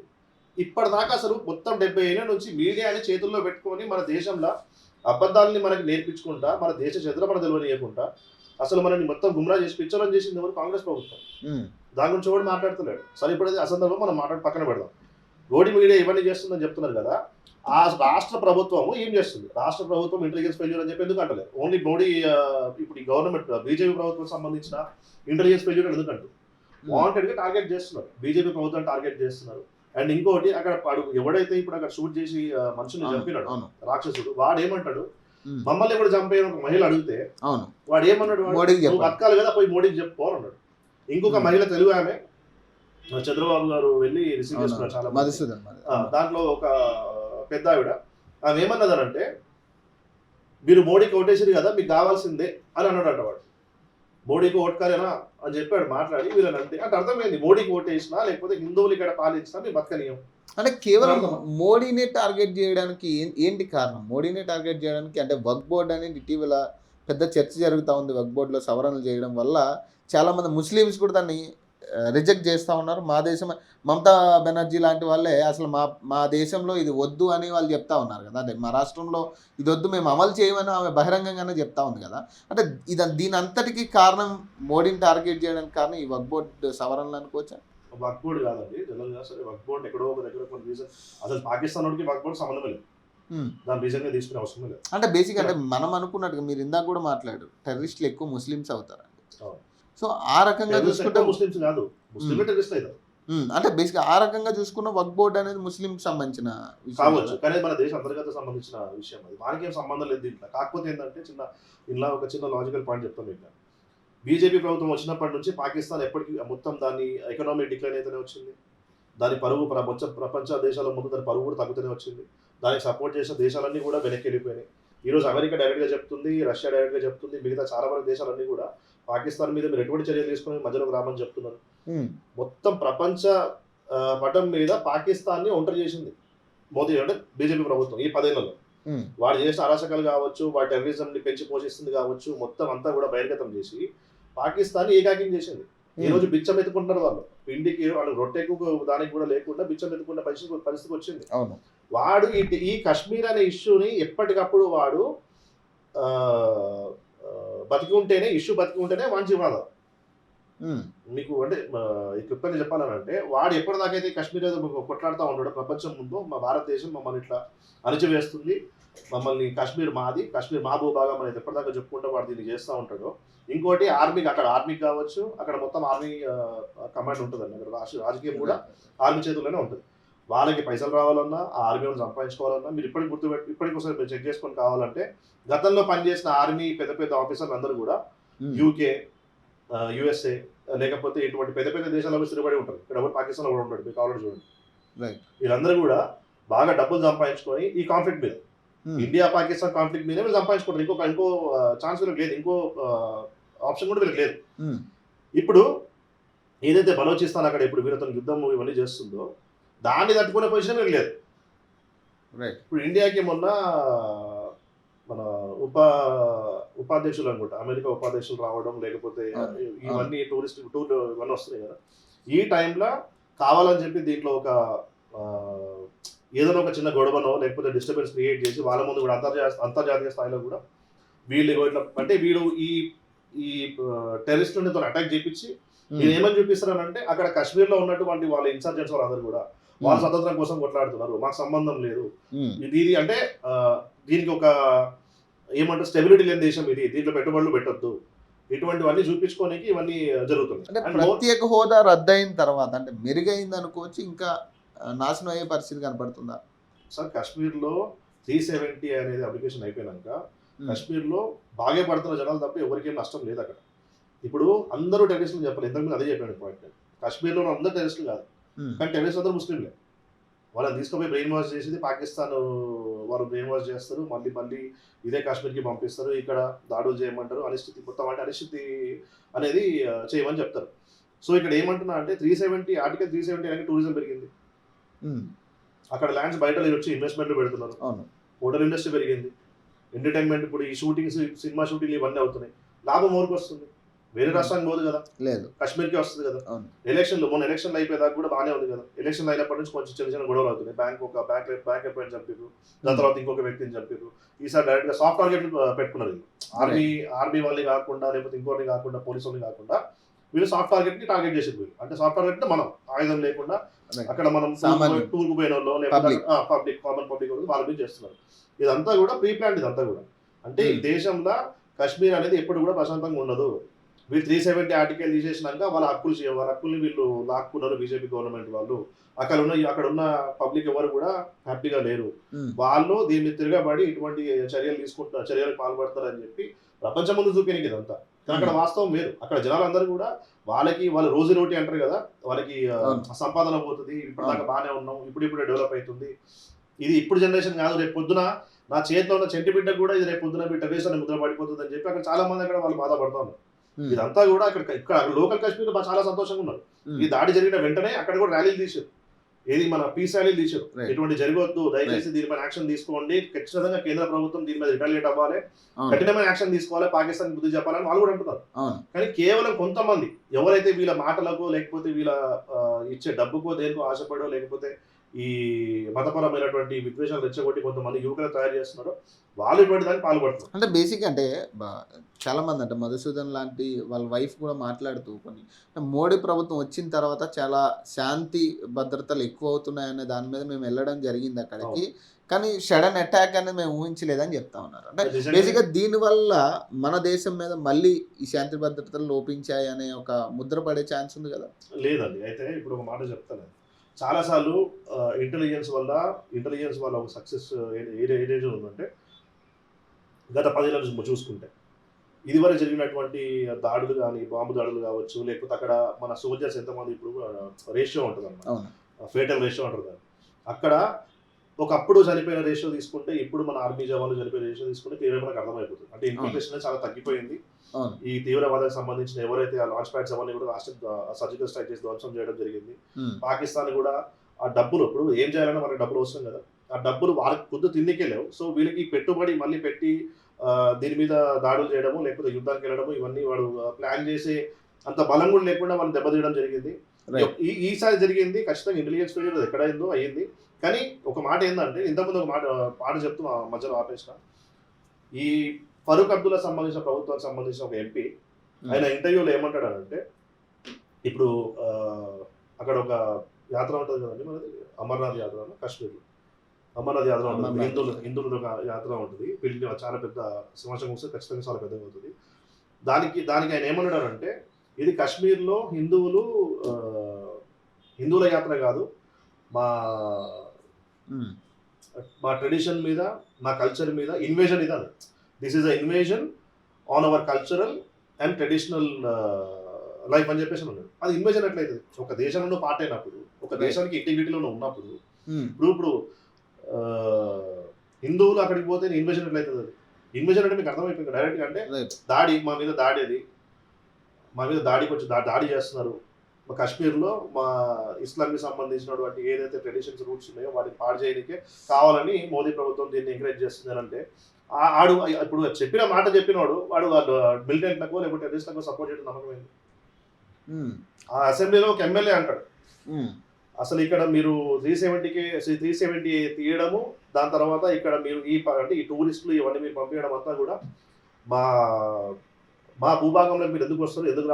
ఇప్పటిదాకా అసలు మొత్తం 70 ఏళ్ళ నుంచి మీడియాని చేతుల్లో పెట్టుకొని మన దేశంలో అబద్ధాలని మనకి నేర్పించుకుంటా, మన దేశ చరిత్ర మన తెలియనియకుండా అసలు మనని మొత్తం గుమ్రా చేసి పిచ్చోళ్ళని చేసింది ఎవరు? కాంగ్రెస్ ప్రభుత్వం. దాని గురించి ఎవరు మాట్లాడుతున్నాడు? సరే, ఇప్పుడు అది అసందర్భం, మనం పక్కన పెడదాం. గోడి మీడియా ఇవన్నీ చేస్తుందని చెప్తున్నారు కదా, ఆ రాష్ట్ర ప్రభుత్వం ఏం చేస్తుంది? రాష్ట్ర ప్రభుత్వం ఇంటెలిజెన్స్ ఫెయిల్యూర్ అని చెప్పి ఎందుకు అంటలేదు? ఓన్లీ మోడీ ఇప్పుడు ఈ గవర్నమెంట్ బీజేపీ ప్రభుత్వం సంబంధించిన ఇంటెలిజెన్స్ ఫెయిల్యూర్ ఎందుకంటూ వాంటెడ్ గా టార్గెట్ చేస్తున్నారు, బీజేపీ ప్రభుత్వం టార్గెట్ చేస్తున్నారు. అండ్ ఇంకోటి, అక్కడ ఎవడైతే ఇప్పుడు అక్కడ షూట్ చేసి మనుషుల్ని చంపినాడు రాక్షసుడు, వాడు ఏమంటాడు? మమ్మల్ని కూడా చంపేయని ఒక మహిళ అడిగితే వాడు ఏమన్నాడు? నువ్వు బతకాలి కదా, పోయి మోడీకి చెప్పుకోవాలన్నాడు. ఇంకొక మహిళ, తెలుగు ఆమె, చంద్రబాబు గారు వెళ్ళి రిసీవ్ చేసుకున్నారు చాలా, దాంట్లో ఒక పెద్ద ఆవిడ, ఆమె ఏమన్నదనంటే, మీరు మోడీకి ఓటేసారు కదా, మీకు కావాల్సిందే అని అన్నాడు వాడు. మోడీకి ఓట్కారేనా అని చెప్పాడు మాట్లాడి వీళ్ళని. అంటే అర్థమైంది, మోడీకి ఓటేసినా లేకపోతే హిందువులు ఇక్కడ పాలించినా మీ బతకనీయం. అంటే కేవలం మోడీని టార్గెట్ చేయడానికి ఏంటి కారణం? మోడీని టార్గెట్ చేయడానికి అంటే వక్ఫ్ బోర్డ్ అనేది ఇటీవల పెద్ద చర్చ జరుగుతూ ఉంది. వక్ఫ్ బోర్డులో సవరణలు చేయడం వల్ల చాలామంది ముస్లిమ్స్ కూడా దాన్ని రిజెక్ట్ చేస్తూ ఉన్నారు. మా దేశం, మమతా బెనర్జీ లాంటి వాళ్ళే అసలు మా దేశంలో ఇది వద్దు అని వాళ్ళు చెప్తా ఉన్నారు కదా. అంటే మా రాష్ట్రంలో ఇది వద్దు, మేము అమలు చేయమని ఆమె బహిరంగంగానే చెప్తా ఉంది కదా. అంటే దీని అంతటికి కారణం, మోడీని టార్గెట్ చేయడానికి కారణం ఈ వక్ఫ్ బోర్డు సవరణలు అనుకోవచ్చా? వక్ఫ్ బోర్డు కాదండి, జనరల్గా. సరే, వక్ఫ్ బోర్డు ఎక్కడో ఒక దగ్గర కొన్ని రీజన్, అసలు పాకిస్తాన్ వాడికి వక్ఫ్ బోర్డు సంబంధం లేదు, దాని రీజన్ గా తీసుకునే అవసరం లేదు. అంటే బేసిక్ అంటే మనం అనుకున్నట్టుగా మీరు ఇందాక కూడా మాట్లాడారు, టెర్రరిస్టులు ఎక్కువ ముస్లిమ్స్ అవుతారండి. సో ఆ రకంగా చూసుకుంటే ముస్లిమ్స్ కాదు, ముస్లింలు టెర్రరిస్ట్ అవుతారు. అంటే బేసిక్ ఆ రకంగా చూసుకున్న వక్ఫ్ బోర్డు అనేది ముస్లిం సంబంధించిన కావచ్చు, కానీ మన దేశ అంతర్గత సంబంధించిన విషయం, అది మనకేం సంబంధం లేదు దీంట్లో. కాకపోతే ఏంటంటే ఇలా ఒక చిన్న లాజికల్ పాయింట్ చెప్తాను మీకు. బీజేపీ ప్రభుత్వం వచ్చినప్పటి నుంచి పాకిస్తాన్ ఎప్పటికీ మొత్తం దాని ఎకనామీ డిక్లైన్ అయితేనే వచ్చింది, దాని పరువు ప్రపంచ దేశాల ముందు దాని పరువు కూడా తగ్గుతూనే వచ్చింది, దానికి సపోర్ట్ చేసిన దేశాలన్నీ కూడా వెనక్కి వెళ్ళిపోయినాయి. ఈరోజు అమెరికా డైరెక్ట్గా చెప్తుంది, రష్యా డైరెక్ట్గా చెప్తుంది, మిగతా చాలా వరకు దేశాలన్నీ కూడా పాకిస్తాన్ మీద మీరు ఎటువంటి చర్యలు తీసుకుని మధ్యలోకి రామని చెప్తున్నారు. మొత్తం ప్రపంచ పటం మీద పాకిస్తాన్ని ఒంటరి చేసింది మోదీ, అంటే బీజేపీ ప్రభుత్వం ఈ 10 ఏళ్లలో. వాడు చేసిన అరాచకాలు కావచ్చు, వాడి టెర్రరిజంని పెంచి పోషిస్తుంది కావచ్చు, మొత్తం అంతా కూడా బహిర్గతం చేసి పాకిస్తాన్ని ఏకాకిం చేసింది. ఈ రోజు బిచ్చం ఎత్తుకుంటున్నారు వాళ్ళు, పిండికి వాళ్ళు రొట్టెకు దానికి కూడా లేకుండా బిచ్చం ఎత్తుకున్న పరిస్థితి వచ్చింది. వాడు ఈ కశ్మీర్ అనే ఇష్యూని ఎప్పటికప్పుడు వాడు బతికి ఉంటేనే వాడి జీవనాధారం. మీకు అంటే ఈ క్లుప్తంగా చెప్పాలనంటే, వాడు ఎప్పటిదాకైతే కశ్మీర్ కొట్లాడుతూ ఉంటాడో ప్రపంచం ముందు, మా భారతదేశం మమ్మల్ని ఇట్లా అణచివేస్తుంది, మమ్మల్ని కశ్మీర్ మాది, కశ్మీర్ మా భూభాగం అనేది ఎప్పటిదాకా చెప్పుకుంటూ వాడు దీన్ని చేస్తూ ఉంటాడో. ఇంకోటి ఆర్మీకి, అక్కడ ఆర్మీకి కావచ్చు, అక్కడ మొత్తం ఆర్మీ కమాండ్ ఉంటుందండి. అక్కడ రాజకీయం కూడా ఆర్మీ చేతుల్లోనే ఉంటుంది. వాళ్ళకి పైసలు రావాలన్నా, ఆ ఆర్మీ వాళ్ళని సంపాదించుకోవాలన్నా, మీరు ఇప్పటికోసారి మీరు చెక్ చేసుకొని కావాలంటే, గతంలో పనిచేసిన ఆర్మీ పెద్ద పెద్ద ఆఫీసర్లు అందరూ కూడా యూకే, యుఎస్ఏ లేకపోతే ఇటువంటి పెద్ద పెద్ద దేశాలలో స్థిరపడి ఉంటారు. ఇక్కడ ఎవరు పాకిస్తాన్లో కూడా ఉంటాడు, మీకు కావాలని చూడండి. వీళ్ళందరూ కూడా బాగా డబ్బులు సంపాదించుకొని ఈ కాన్ఫ్లిక్ట్ మీద, ఇండియా పాకిస్తాన్ కాన్ఫ్లిక్ట్ మీద వీళ్ళు సంపాదించుకుంటారు. ఇంకో ఛాన్స్ వీళ్ళకి లేదు, ఇంకో ఆప్షన్ కూడా వీళ్ళకి లేదు. ఇప్పుడు ఏదైతే బలోచిస్తాన్ అక్కడ ఇప్పుడు వీళ్ళతో యుద్ధం ఇవన్నీ చేస్తుందో, దాన్ని తట్టుకునే పొజిషన్ వీళ్ళకి లేదు. ఇప్పుడు ఇండియాకి మొన్న మన ఉపాధ్యక్షులు అనుకుంటా, అమెరికా ఉపాధ్యక్షులు రావడం, లేకపోతే ఇవన్నీ టూర్ ఇవన్నీ వస్తున్నాయి కదా, ఈ టైంలో కావాలని చెప్పి దీంట్లో ఒక ఏదైనా ఒక చిన్న గొడవనో లేకపోతే డిస్టర్బెన్స్ క్రియేట్ చేసి వాళ్ళ ముందు కూడా అంతర్జాతీయ స్థాయిలో కూడా వీళ్ళు ఇట్లా అంటే వీడు ఈ టెర్రరిస్టులతో అటాక్ చేయించి వీళ్ళు ఏమని చూపిస్తారనంటే, అక్కడ కాశ్మీర్లో ఉన్నటువంటి వాళ్ళ ఇన్సర్జెంట్స్ వాళ్ళందరూ కూడా వాళ్ళ స్వతంత్రం కోసం కొట్లాడుతున్నారు, మాకు సంబంధం లేదు, ఇది అంటే దీనికి ఒక ఏమంటారు స్టెబిలిటీ లేని దేశం ఇది, దీంట్లో పెట్టుబడులు పెట్టొద్దు, ఇటువంటివన్నీ చూపించుకోనికి ఇవన్నీ జరుగుతుంది. అంటే ప్రత్యేక హోదా రద్దయిన తర్వాత అంటే మెరుగైంది అనుకోవచ్చు, ఇంకా నాశనం అయ్యే పరిస్థితి కనపడుతుందా సార్? కాశ్మీర్లో 370 అనేది అప్లికేషన్ అయిపోయినాక కాశ్మీర్లో బాగా పడుతున్న జనాలు తప్ప ఎవరికేం నష్టం లేదు అక్కడ. ఇప్పుడు అందరూ టెర్రరిస్టులు చెప్పాలి, ఇంతకుముందు అదే చెప్పాను పాయింట్. కాశ్మీర్లో అందరూ టెర్రరిస్టులు కాదు, కానీ టెర్రరిస్ట్ అందరూ ముస్లింలే. వాళ్ళని తీసుకుపోయి బ్రెయిన్ వాష్ చేసేది పాకిస్తాన్, వాళ్ళు బ్రెయిన్ వాష్ చేస్తారు, మళ్ళీ మళ్ళీ ఇదే కాశ్మీర్కి పంపిస్తారు, ఇక్కడ దాడులు చేయమంటారు, అనిశ్చితి మొత్తం అంటే అనిశ్చితి అనేది చేయమని చెప్తారు. సో ఇక్కడ ఏమంటున్నా అంటే 370 ఆర్టికల్ 370 అనేది టూరిజం పెరిగింది, అక్కడ ల్యాండ్స్ బయట వచ్చి ఇన్వెస్ట్మెంట్లు పెడుతున్నారు, అవును, హోటల్ ఇండస్ట్రీ పెరిగింది, ఎంటర్టైన్మెంట్ ఇప్పుడు ఈ షూటింగ్స్ సినిమా షూటింగ్లు ఇవన్నీ అవుతున్నాయి, లాభం ఎవరికి వస్తుంది? వేరే రాష్ట్రానికి పోదు కదా, లేదు, కాశ్మీర్కి వస్తుంది కదా. అవును, మొన్న ఎలక్షన్లు అయిపోయేదాకా కూడా బాగానే ఉంది కదా, ఎలక్షన్లు అయినప్పటి నుంచి కొంచెం చిన్న చిన్న గొడవలు అవుతున్నాయి, బ్యాంక్ ఎంప్లాయీ చంపారు, దాని తర్వాత ఇంకొక వ్యక్తిని చంపారు, ఈసారి డైరెక్ట్ గా సాఫ్ట్ టార్గెట్ పెట్టుకున్నారు వీళ్ళు. ఆర్మీ వాళ్ళని కాకుండా లేకపోతే ఇంకోటి కాకుండా పోలీసు వాళ్ళని కాకుండా వీళ్ళు సాఫ్ట్ టార్గెట్ ని టార్గెట్ చేసేది వీళ్ళు. అంటే సాఫ్ట్ టార్గెట్ అంటే మనం ఆయుధం లేకుండా అక్కడ మనం టూర్కు పోయిన వాళ్ళు లేకపోతే కామన్ పబ్లిక్ వాళ్ళ మీద చేస్తున్నారు. ఇదంతా కూడా ప్రీ ప్లాన్, ఇదంతా కూడా అంటే ఈ దేశంలో కాశ్మీర్ అనేది ఎప్పుడు కూడా ప్రశాంతంగా ఉండదు. వీళ్ళు 370 ఆర్టికల్ తీసేసినాక వాళ్ళ హక్కుల్ని వీళ్ళు లాక్కున్నారు బీజేపీ గవర్నమెంట్ వాళ్ళు. అక్కడ ఉన్న పబ్లిక్ ఎవరు కూడా హ్యాపీగా లేరు. వాళ్ళు దీని మీద తిరగబడి ఇటువంటి చర్యలకు పాల్పడతారని చెప్పి ప్రపంచం ముందు చూపించడానికి ఇదంతా. అక్కడ వాస్తవం వేరు. అక్కడ జనాలందరూ కూడా వాళ్ళ రోజు రోటీ అంటారు కదా, వాళ్ళకి సంపాదన పోతుంది, ఇప్పటిదాకా బాగానే ఉన్నాం, ఇప్పుడిప్పుడే డెవలప్ అవుతుంది, ఇది ఇప్పుడు జనరేషన్ కాదు, రేపు పొద్దున నా చేతిలో ఉన్న చెంటి బిడ్డ కూడా ఇది రేపు పొద్దున టెర్రరిస్ట్ ముద్ర పడిపోతుంది అని చెప్పి అక్కడ చాలా మంది అక్కడ వాళ్ళు బాధపడతా ఉన్నారు. ఇదంతా కూడా ఇక్కడ లోకల్ కాశ్మీర్ చాలా సంతోషంగా ఉన్నారు. ఈ దాడి జరిగిన వెంటనే అక్కడ కూడా ర్యాలీలు తీశారు, ఏది మన పీస్ ర్యాలీలు తీశారు, ఎటువంటి జరగవద్దు, దయచేసి దీనిపైన యాక్షన్ తీసుకోండి, ఖచ్చితంగా కేంద్ర ప్రభుత్వం దీని మీద రిటాలియేట్ అవ్వాలి, కఠినమైన యాక్షన్ తీసుకోవాలి, పాకిస్తాన్ బుద్ధి చెప్పాలని వాళ్ళు కూడా అంటున్నారు. కానీ కేవలం కొంతమంది ఎవరైతే వీళ్ళ మాటలకు లేకపోతే వీళ్ళ ఇచ్చే డబ్బుకో దేనికో ఆశపడో లేకపోతే ఈ మతపరమైనటువంటి విద్వేషాలు రెచ్చగొట్టి కొంతమంది యువకులు తయారు చేస్తున్నారో వాళ్ళు ఇటువంటి దానికి పాల్పడుతున్నారు. అంటే బేసిక్ అంటే చాలా మంది అంటే మధుసూదన్ లాంటి వాళ్ళ వైఫ్ కూడా మాట్లాడుతూ కొన్ని మోడీ ప్రభుత్వం వచ్చిన తర్వాత చాలా శాంతి భద్రతలు ఎక్కువ అవుతున్నాయనే దాని మీద మేము వెళ్ళడం జరిగింది అక్కడికి, కానీ సడన్ అటాక్ అనేది మేము ఊహించలేదని చెప్తా ఉన్నారు. అంటే బేసిక్గా దీనివల్ల మన దేశం మీద మళ్ళీ ఈ శాంతి భద్రతలు లోపించాయి అనే ఒక ముద్ర పడే ఛాన్స్ ఉంది కదా? లేదండి. అయితే ఇప్పుడు ఒక మాట చెప్తాను, చాలాసార్లు ఇంటెలిజెన్స్ వల్ల ఒక సక్సెస్ ఏదైతే ఉందంటే గత 10 ఏళ్ళ నుంచి చూసుకుంటే ఇదివరకు జరిగినటువంటి దాడులు కానీ బాంబు దాడులు కావచ్చు, లేకపోతే అక్కడ మన సోల్జర్స్ ఎంతమంది ఇప్పుడు రేషియో ఉంటుంది అన్నమాట, ఫేటల్ రేషియో అంటారు కదా, అక్కడ ఒకప్పుడు చనిపోయిన రేషియో తీసుకుంటే ఇప్పుడు మన ఆర్మీ జవాన్లు చనిపోయిన రేషియో తీసుకుంటే కేవలం మనకు అర్థమైపోతుంది. అంటే ఇన్ఫర్మేషన్ చాలా తగ్గిపోయింది. ఈ తీవ్రవాదానికి సంబంధించిన ఎవరైతే ఆ లాంచ్ ప్యాడ్స్ అవన్నీ కూడా సర్జికల్ స్ట్రైక్ చేసి ధ్వంసం చేయడం జరిగింది. పాకిస్తాన్ కూడా ఆ డబ్బులు ఇప్పుడు ఏం చేయాలన్నా మనకి డబ్బులు వస్తుంది కదా, ఆ డబ్బులు వాళ్ళకి పొద్దు తిండికే లేవు. సో వీళ్ళకి పెట్టుబడి మళ్ళీ పెట్టి దీని మీద దాడులు చేయడము లేకపోతే యుద్ధానికి వెళ్ళడము ఇవన్నీ వాడు ప్లాన్ చేసే అంత బలం కూడా లేకుండా వాళ్ళు దెబ్బతీయడం జరిగింది. ఈసారి జరిగింది ఖచ్చితంగా ఇంటెలిజెన్స్ ఫెయిల్యూర్ ఎక్కడైందో అయ్యింది. కానీ ఒక మాట ఏంటంటే ఇంతకుముందు ఒక మాట చెప్తూ మధ్యలో ఆపేసిన, ఈ ఫరూక్ అబ్దుల్లా సంబంధించిన ప్రభుత్వానికి సంబంధించిన ఒక ఎంపీ ఆయన ఇంటర్వ్యూలో ఏమంటాడంటే, ఇప్పుడు అక్కడ ఒక యాత్ర ఉంటుంది కదండి మనది, అమర్నాథ్ యాత్ర కాశ్మీర్లో, అమర్నాథ్ యాత్ర ఉంటుంది, హిందువుల ఒక యాత్ర ఉంటుంది, పెళ్లి చాలా పెద్ద సంవత్సరం వస్తే ఖచ్చితంగా చాలా పెద్దగా అవుతుంది. దానికి ఆయన ఏమన్నాడంటే, ఇది కాశ్మీర్లో హిందువుల యాత్ర కాదు, మా ట్రెడిషన్ మీద మా కల్చర్ మీద ఇన్వేజన్ ఇది అని. This is a invasion on hour cultural and traditional life అని చెప్పేసి ఉన్నాడు. అది ఇన్వేజన్ ఎట్లయితుంది? ఒక దేశంలో పార్ట్ అయినప్పుడు, ఒక దేశానికి ఇంటిగ్రిటీలో ఉన్నప్పుడు, ఇప్పుడు హిందువులు అక్కడికి పోతే ఇన్వేజన్ ఎట్లయితుంది? అది ఇన్వేజన్ అంటే మీకు అర్థమైపోయింది డైరెక్ట్గా, అంటే దాడి, మా మీద దాడికి వచ్చి దాడి చేస్తున్నారు. మా కాశ్మీర్లో మా ఇస్లాంకి సంబంధించినటువంటి ఏదైతే ట్రెడిషన్స్ రూట్స్ ఉన్నాయో వాటిని పాడు చేయడానికే కావాలని మోదీ ప్రభుత్వం దీన్ని ఎంకరేజ్ చేస్తుంది అంటే, ఆడు ఇప్పుడు చెప్పిన మాట చెప్పినవాడు వాడు మిలిటెంట్లకు లేకపోతే టెర్రరిస్ట్లకు సపోర్ట్ చేయడం నమ్మకమైంది. ఆ అసెంబ్లీలో ఒక ఎమ్మెల్యే అంటాడు, అసలు ఇక్కడ మీరు 370 తీయడము, దాని తర్వాత ఇక్కడ మీరు అంటే ఈ టూరిస్టులు ఇవన్నీ మీరు పంపించడం అంతా కూడా మా భూభాగంలో మీరు ఎందుకు వస్తారు, ఎందుకు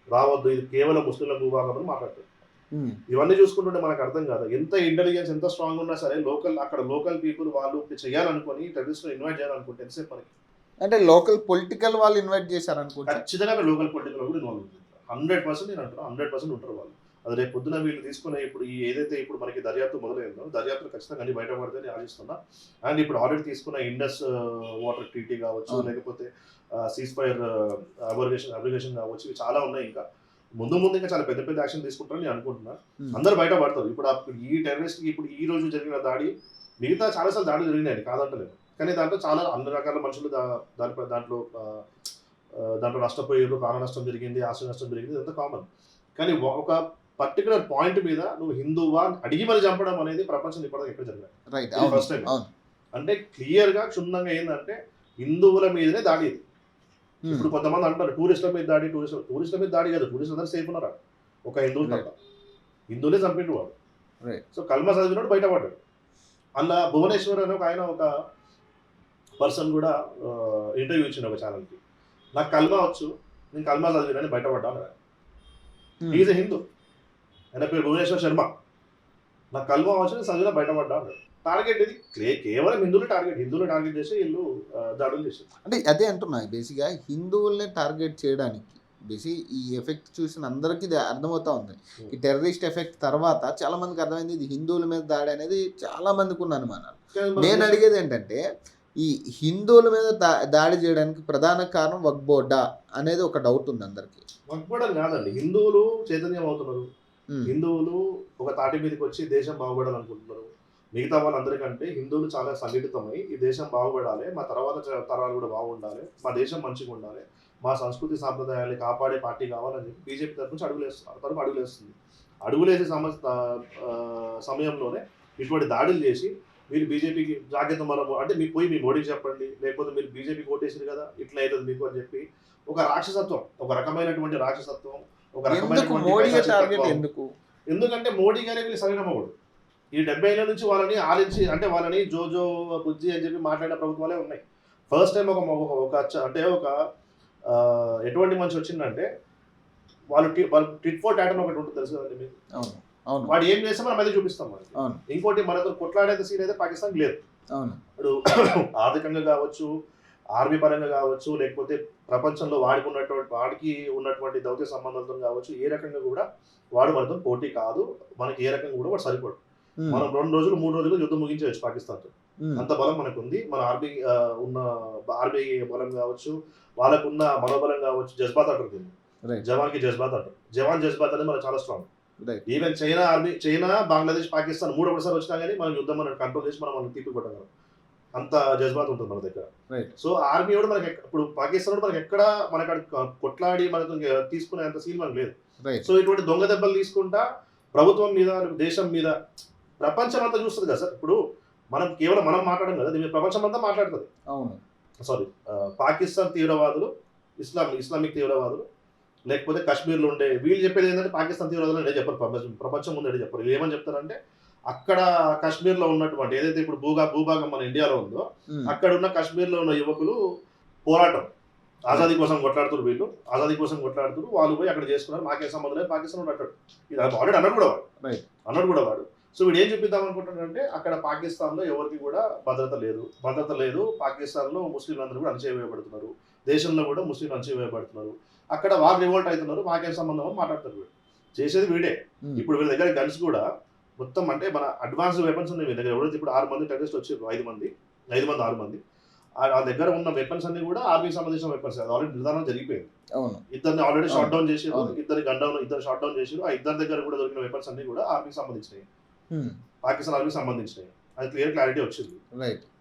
రావద్దు, ఇది కేవలం ముస్లింల భూభాగం అని మాట్లాడతారు. ఇవన్నీ చూసుకుంటుంటే మనకు అర్థం కాదు, ఎంత ఇంటెలిజెన్స్ ఎంత స్ట్రాంగ్ ఉన్నా సరే అక్కడ లోకల్ పీపుల్ వాళ్ళు చేయాలనుకుని టెర్రరిస్ట్ ఇన్వైట్ చేయాలనుకుంటే ఎంతసేపు మనకి, అంటే లోకల్ పొలిటికల్ వాళ్ళు ఇన్వైట్ చేశారనుకుంటే ఖచ్చితంగా లోకల్ పొలిటికల్ కూడా ఇన్వాల్వ్ ఉంటుంది. 100% నేను అంటున్నాను, 100% ఉంటారు వాళ్ళు. అది రేపు పొద్దున వీళ్ళు తీసుకునే ఇప్పుడు ఏదైతే ఇప్పుడు మనకి దర్యాప్తు మొదలైందో దర్యాప్తులు ఖచ్చితంగా అన్ని బయటపడతాయని ఆశిస్తున్నా. అండ్ ఇప్పుడు ఆల్రెడీ తీసుకున్న ఇండస్ వాటర్ ట్రీటీ కావచ్చు, లేకపోతే సీజ్ ఫైర్ అబ్రిగేషన్ కావచ్చు, ఇవి చాలా ఉన్నాయి. ఇంకా ముందు ముందు ఇంకా చాలా పెద్ద పెద్ద యాక్షన్ తీసుకుంటారని నేను అనుకుంటున్నా. Hmm. అందరూ బయట పడతారు. ఇప్పుడు ఈ టెర్రరిస్ట్ ఇప్పుడు ఈ రోజు జరిగిన దాడి మిగతా చాలాసార్లు దాడులు జరిగినాయి కాదంటలేదు, కానీ దాంట్లో చాలా అన్ని రకాల మనుషులు దాంట్లో నష్టపోయారు, ప్రాణ నష్టం జరిగింది, ఆస్తి నష్టం జరిగింది, ఇదంతా కామన్. కానీ ఒక పర్టికులర్ పాయింట్ మీద నువ్వు హిందువా అడిగి మరి చంపడం అనేది ప్రపంచం ఇప్పటిదాకా ఎక్కడ జరగదు. రైట్, ఇది ఫస్ట్ టైం. అంటే క్లియర్ గా క్షుణ్ణంగా ఏంటంటే హిందువుల మీదనే దాడి ఇది. ఇప్పుడు కొంతమంది అంటారు టూరిస్టుల మీద దాడి, టూరిస్టుల మీద దాడి కాదు, టూరిస్టులు అందరూ సేఫ్ ఉన్నారా ఒక హిందువులు తప్ప. హిందువులే చంపిండు వాడు. సో కల్మా చదివినాడు బయటపడ్డాడు. అలా భువనేశ్వర్ అని ఒక పర్సన్ కూడా ఇంటర్వ్యూ ఇచ్చిండు ఒక ఛానల్కి. నాకు కల్మా వచ్చు, నేను కల్మా చదివినని బయటపడ్డాను. ఈజ్ ఎ హిందూ, ఆయన పేరు భువనేశ్వర్ శర్మ. నాకు కల్మా వచ్చు, నేను చదివిన బయటపడ్డా అన్నాడు. టార్గెట్ ఇది కేవలం హిందువులు టార్గెట్ చేసి వీళ్ళు దాడులు చేశారు. అంటే అదే అంటున్నా, బేసిక్గా హిందువుల్ని టార్గెట్ చేయడానికి ఈ ఎఫెక్ట్ చూసిన అందరికీ ఇది అర్థమవుతా ఉంది. ఈ టెర్రరిస్ట్ ఎఫెక్ట్ తర్వాత చాలా మందికి అర్థమైంది ఇది హిందువుల మీద దాడి అనేది చాలా మందికి ఉన్న అనుమానాలు. నేను అడిగేది ఏంటంటే ఈ హిందువుల మీద దాడి చేయడానికి ప్రధాన కారణం వక్ఫ్ బోర్డా అనేది ఒక డౌట్ ఉంది అందరికి. వక్ఫ్ బోర్డు కాదండి, హిందువులు చైతన్యం అవుతున్నారు. హిందువులు ఒక తాటి మీదకి వచ్చి దేశం బాగుపడాలనుకుంటున్నారు. మిగతా వాళ్ళందరికంటే హిందువులు చాలా సంఘటితమై ఈ దేశం బాగుపడాలి, మా తర్వాత తరాలు కూడా బాగుండాలి, మా దేశం మంచిగా ఉండాలి, మా సంస్కృతి సాంప్రదాయాన్ని కాపాడే పార్టీ కావాలని చెప్పి బీజేపీ తరఫు నుంచి అడుగులేస్తుంది. అడుగులేసే సమయంలోనే ఇటువంటి దాడులు చేసి మీరు బీజేపీకి జాగ్రత్త అంటే మీకు పోయి మీ మోడీకి చెప్పండి, లేకపోతే మీరు బీజేపీకి ఓటేసారు కదా ఇట్లా అవుతుంది మీకు అని చెప్పి ఒక రాక్షసత్వం, ఒక రకమైనటువంటి రాక్షసత్వం, ఒక రకమైనటువంటి ఎందుకంటే మోడీ గారే వీళ్ళు సరైనమవుడు. ఈ 70 ఏళ్ళ నుంచి వాళ్ళని ఆలించి అంటే వాళ్ళని జోజో బుజ్జి అని చెప్పి మాట్లాడిన ప్రభుత్వాలే ఉన్నాయి. ఫస్ట్ టైం ఒక ఎటువంటి మనిషి వచ్చిందంటే వాళ్ళు టిట్ ఫోర్ టాట్ అని ఒకటి ఉంటుంది తెలుసు కదండి మీకు. వాడు ఏం చేస్తే మనం అదే చూపిస్తాం. ఇంకోటి మనతో కొట్లాడేంత సీన్ అయితే పాకిస్తాన్ లేదు. ఇప్పుడు ఆర్థికంగా కావచ్చు, ఆర్మీ పరంగా కావచ్చు, లేకపోతే ప్రపంచంలో వాడికి ఉన్నటువంటి దౌత్య సంబంధాలతో కావచ్చు, ఏ రకంగా కూడా వాడు మనతో పోటీ కాదు. మనకి ఏ రకంగా కూడా వాడు సరిపడు. మనం 2 రోజులు 3 రోజులు యుద్ధం ముగించవచ్చు పాకిస్తాన్తో. అంత బలం మనకు ఉంది. మన ఆర్మీ బలం కావచ్చు, వాళ్ళకున్న మనోబలం కావచ్చు, జజ్బాత్ అంటారు, జవాన్కి జజ్బాత్ అంటారు. జవాన్ జజ్బాత్ అనేది మనకు చాలా strong. Even China Bangladesh Pakistan 3 ఒకసారి వచ్చినా కానీ మనం యుద్ధం మనం కంట్రోల్ చేసి మనం తిప్పి కొట్టగలం. అంత జజ్బాత్ ఉంటుంది మన దగ్గర. సో ఆర్మీ కూడా మనకి ఇప్పుడు పాకిస్తాన్ కూడా మనకి ఎక్కడ కొట్లాడి మనకు తీసుకునే అంత సీన్ మనకు లేదు. సో ఇటువంటి దొంగ దెబ్బలు తీసుకుంటా ప్రభుత్వం మీద, దేశం మీద ప్రపంచం అంతా చూస్తుంది కదా సార్. ఇప్పుడు కేవలం మనం మాట్లాడడం కదా, దీని ప్రపంచం అంతా మాట్లాడుతుంది. సారీ, పాకిస్తాన్ తీవ్రవాదులు, ఇస్లామిక్ తీవ్రవాదులు, లేకపోతే కాశ్మీర్లో ఉండే వీళ్ళు చెప్పేది ఏంటంటే పాకిస్తాన్ తీవ్రవాదులు అంటే చెప్పరు, ప్రపంచం ముందు చెప్పరు. వీళ్ళు ఏమని చెప్తారంటే అక్కడ కాశ్మీర్లో ఉన్నటువంటి ఏదైతే ఇప్పుడు భూభాగం మన ఇండియాలో ఉందో అక్కడ ఉన్న కాశ్మీర్లో ఉన్న యువకులు పోరాటం ఆజాదీ కోసం కొట్లాడుతున్నారు, వీళ్ళు ఆజాదీ కోసం కొట్లాడుతున్నారు, వాళ్ళు పోయి అక్కడ చేసుకున్నారు, మాకేం సంబంధం లేదు, పాకిస్తాన్ అంటాడు. ఇది ఆల్రెడీ అన్నాడు కూడా వాడు. సో వీడు ఏం చూపిద్దాం అనుకుంటున్నాడంటే అక్కడ పాకిస్తాన్లో ఎవరికి కూడా భద్రత లేదు, పాకిస్తాన్లో ముస్లింలు అందరూ కూడా అణచివేయబడుతున్నారు, దేశంలో కూడా ముస్లింలు అణచివేయబడుతున్నారు, అక్కడ వాళ్ళు రివోల్ట్ అవుతున్నారు, మాకేం సంబంధం అని మాట్లాడతారు. వీడు చేసేది వీడే. ఇప్పుడు వీళ్ళ దగ్గర గన్స్ కూడా మొత్తం అంటే మన అడ్వాన్స్డ్ వెపన్స్ ఉన్నాయి వీళ్ళ దగ్గర. ఎవరైతే ఇప్పుడు 6 మంది టెర్రరిస్ట్ వచ్చారు, 6 మంది ఆ దగ్గర ఉన్న వెపన్స్ అన్ని కూడా ఆర్మీకి సంబంధించిన వెపన్స్. అది ఆల్రెడీ నిర్ధారణ జరిగిపోయింది. ఇద్దరిని ఆల్రెడీ షాట్ డౌన్ చేసారు, ఇద్దరు షాట్ డౌన్ చేసారు. ఆ ఇద్దరి దగ్గర కూడా దొరికిన వెపన్స్ అన్ని కూడా ఆర్మీకి సంబంధించినవి, పాకిస్తాన్ ఆర్మీకి సంబంధించినవి. అది క్లారిటీ వచ్చింది.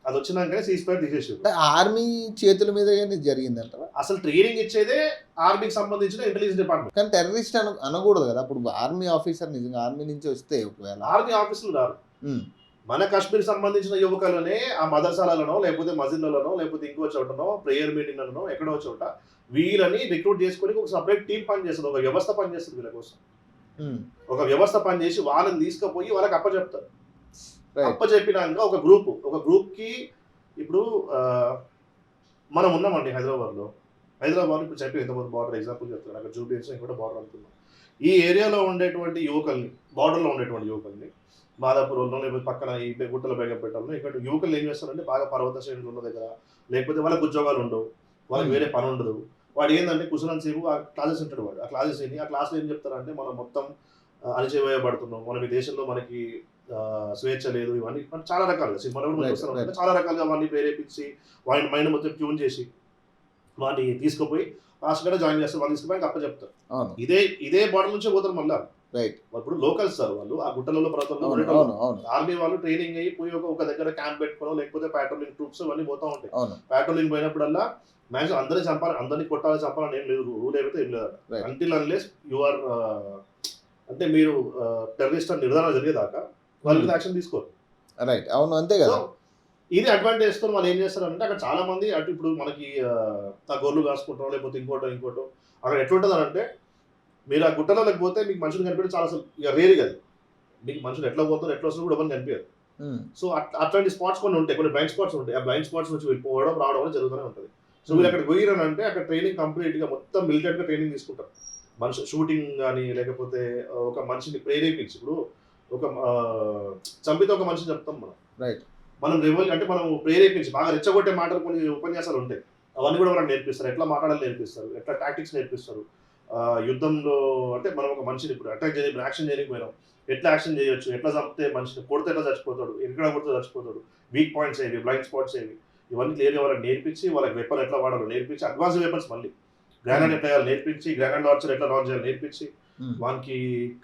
అది వచ్చినాకనే సీజ్ ఫైర్ తీసేసారు. ఆర్మీ చేతుల మీద జరిగిందంట. అసలు ట్రైనింగ్ ఇచ్చేదే ఆర్మీకి సంబంధించిన ఇంటెలిజెన్స్ డిపార్ట్మెంట్. కానీ టెర్రరిస్ట్ అనకూడదు కదా. అప్పుడు ఆర్మీ ఆఫీసర్ నిజంగా ఆర్మీ నుంచి వస్తే ఒకవేళ ఆర్మీ ఆఫీసులు రారు. మన కాశ్మీర్ సంబంధించిన యువకులనే ఆ మదర్సాలలోనో లేకపోతే మజిద్లలోనో లేకపోతే ఇంకో చోటనో ప్రేయర్ మీటింగ్లలోనో ఎక్కడో చోట వీళ్ళని రిక్రూట్ చేసుకొని ఒక సపరేట్ టీం పనిచేస్తుంది, ఒక వ్యవస్థ పనిచేస్తుంది వీళ్ళ కోసం. ఒక వ్యవస్థ పనిచేసి వాళ్ళని తీసుకుపోయి వాళ్ళకి అప్పచెప్తారు. అప్పచెప్పినాక ఒక గ్రూప్కి ఇప్పుడు మనం ఉన్నామండి హైదరాబాద్లో ఇప్పుడు చెప్పి ఎంతమంది బార్డర్ ఎగ్జాంపుల్ చెప్తాను, అక్కడ జూబ్లీహిల్స్ ఇంకోటి బార్డర్ అనుకున్నాం. ఈ ఏరియాలో ఉండేటువంటి యువకుల్ని, బార్డర్లో ఉండేటువంటి యువకుల్ని, మాదాపూర్లో లేకపోతే పక్కన ఈ గుట్టల బేగంపేటలో ఇక్కడ యువకులు ఏం చేస్తారంటే బాగా పర్వత శ్రేణులు ఉన్న దగ్గర, లేకపోతే వాళ్ళకి ఉద్యోగాలు ఉండవు, వాళ్ళకి వేరే పని ఉండదు, వాడు ఏంటంటే కుసరం సేపు ఆ క్లాసెస్ ఉంటాడు. వాడు ఆ క్లాస్లో ఏం చెప్తారంటే మనం మొత్తం అణచివేయబడుతున్నాం, మనం ఈ దేశంలో మనకి స్వేచ్ఛ లేదు, ఇవన్నీ చాలా రకాలుగా చాలా రకాలుగా వాడిని ప్రేరేపించి వాడి మైండ్ మొత్తం ట్యూన్ చేసి వాడిని తీసుకుపోయి మాస్టర్ గారు జాయిన్ చేస్తారు, వాళ్ళు తీసుకుపోయి అప్ప చెప్తారు. అవును ఇదే బార్డర్ నుంచే పోతారు మళ్ళీ. రైట్. ఇప్పుడు లోకల్స్ సార్ వాళ్ళు ఆ గుట్టలలో ప్రాంతంలో అవును ఉండేటోళ్ళు. అవును అవును ఆర్మీ వాళ్ళు ట్రైనింగ్ అయ్యి పోయి ఒక దగ్గర క్యాంప్ పెట్టుకోవడం, లేకపోతే పాట్రోలింగ్ ట్రూప్స్ ఇవన్నీ పోతా ఉంటాయి. అవును పాట్రోలింగ్ పోయినప్పుడల్లా మ్యాక్సిమం అందరినీ చంపాలి, అందరినీ కొట్టాలి, చంపాలని ఏం లేదు, రూల్ ఏమైతే ఏం లేదు. Right. Until unless you are అంటే మీరు టెర్రరిస్ట్ అని నిర్ధారణ జరిగేదాకా వాళ్ళ మీద యాక్షన్ తీసుకోరు. రైట్. అవును అంతే సో కదా. ఇది అడ్వాంటేజ్ తో వాళ్ళు ఏం చేస్తారంటే అక్కడ చాలా మంది అటు ఇప్పుడు మనకి ఆ గొర్రెలు కాసుకుంటాం, లేకపోతే ఇంకోటో అక్కడ ఎట్లుంటుంది అంటే మీరు ఆ గుట్టలో లేకపోతే మీకు మనుషులు కనిపించడం చాలా అసలు ఇక రేరు కదా. మీకు మనుషులు ఎట్లా పోతారు ఎట్లా వస్తారు కూడా ఎవరు కనిపించారు. సో అట్లాంటి స్పాట్స్ కొన్ని ఉంటాయి, కొన్ని బ్లైండ్ స్పాట్స్ ఉంటాయి. ఆ బ్లైండ్ స్పాట్స్ నుంచి వెళ్ళిపోవడం రావడం అనేది జరుగుతూనే ఉంటుంది. సో మీరు అక్కడ పోయిరని అంటే అక్కడ ట్రైనింగ్ కంప్లీట్ గా మొత్తం మిలిటరీగా ట్రైనింగ్ తీసుకుంటారు. మనిషి షూటింగ్ కానీ లేకపోతే ఒక మనిషిని ప్రేరేపించి, ఇప్పుడు ఒక చంపితే ఒక మనిషిని చెప్తాం మనం. రైట్. మనం అంటే మనం ప్రేరేపించి బాగా రెచ్చగొట్టే మాటలు కొన్ని ఉపన్యాసాలు ఉంటాయి, అవన్నీ కూడా మనకు నేర్పిస్తారు. ఎట్లా మాట్లాడాలి నేర్పిస్తారు, ఎట్లా టాక్టిక్స్ నేర్పిస్తారు. యుద్ధంలో అంటే మనం ఒక మనిషిని ఇప్పుడు అటాక్ చేయడం యాక్షన్ చేయలేకపోయినాం, ఎట్లా యాక్షన్ చేయొచ్చు, ఎట్లా చంపితే మనిషిని కొడితే ఎట్లా చచ్చిపోతాడు, ఎక్కడ కొడితే చచ్చిపోతాడు, వీక్ పాయింట్స్ ఏవి, బ్లైండ్ స్పాట్స్ ఏవి, ఇవన్నీ క్లియర్గా వాళ్ళకి నేర్పించి వాళ్ళకి వెపన్ ఎట్లా వాడాలో నేర్పించి, అడ్వాన్స్ వెపన్స్ మళ్ళీ గ్రానైడ్ ఎట్లా చేయాలి నేర్పించి, గ్రానైడ్ లాంచర్ ఎట్లా లాంచ్ చేయాలి నేర్పించి, వానికి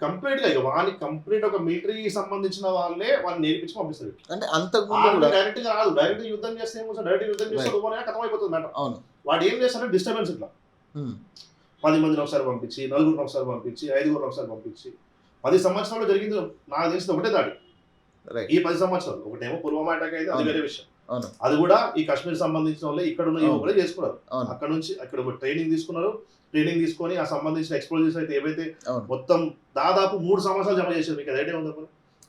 కంప్లీట్గా ఇక వానికి కంప్లీట్ ఒక మిలిటరీకి సంబంధించిన వాళ్ళే వాళ్ళని నేర్పించి పంపిస్తారు. అంటే అంతకు డైరెక్ట్ గా రాదు, డైరెక్ట్ యుద్ధం చేస్తే ఏమో డైరెక్ట్ యుద్ధం చేస్తే కథం అయిపోతుంది మ్యాటర్. అవును. వాడు ఏం చేస్తారంటే డిస్టర్బెన్స్ ఇట్లా 10 మందిని ఒకసారి పంపించి, 4 ఒకసారి పంపించి, 5 ఒకసారి పంపించి. 10 సంవత్సరాలు జరిగింది నాకు తెలిసింది ఒకటే దాడి. ఈ 10 సంవత్సరాలు ఒకటేమో పుల్వామా అటాక్ అయితే అది వేరే విషయం. అది కూడా ఈ కాశ్మీర్ సంబంధించిన వాళ్ళే ఇక్కడ ఉన్న యువకులే చేసుకున్నారు. అక్కడ నుంచి అక్కడ ట్రైనింగ్ తీసుకున్నారు. ట్రైనింగ్ తీసుకొని ఆ సంబంధించిన ఎక్స్ప్లోజివ్స్ అయితే ఏవైతే మొత్తం దాదాపు 3 సంవత్సరాలు జమ చేశారు. మీకు ఐడియా ఉందా?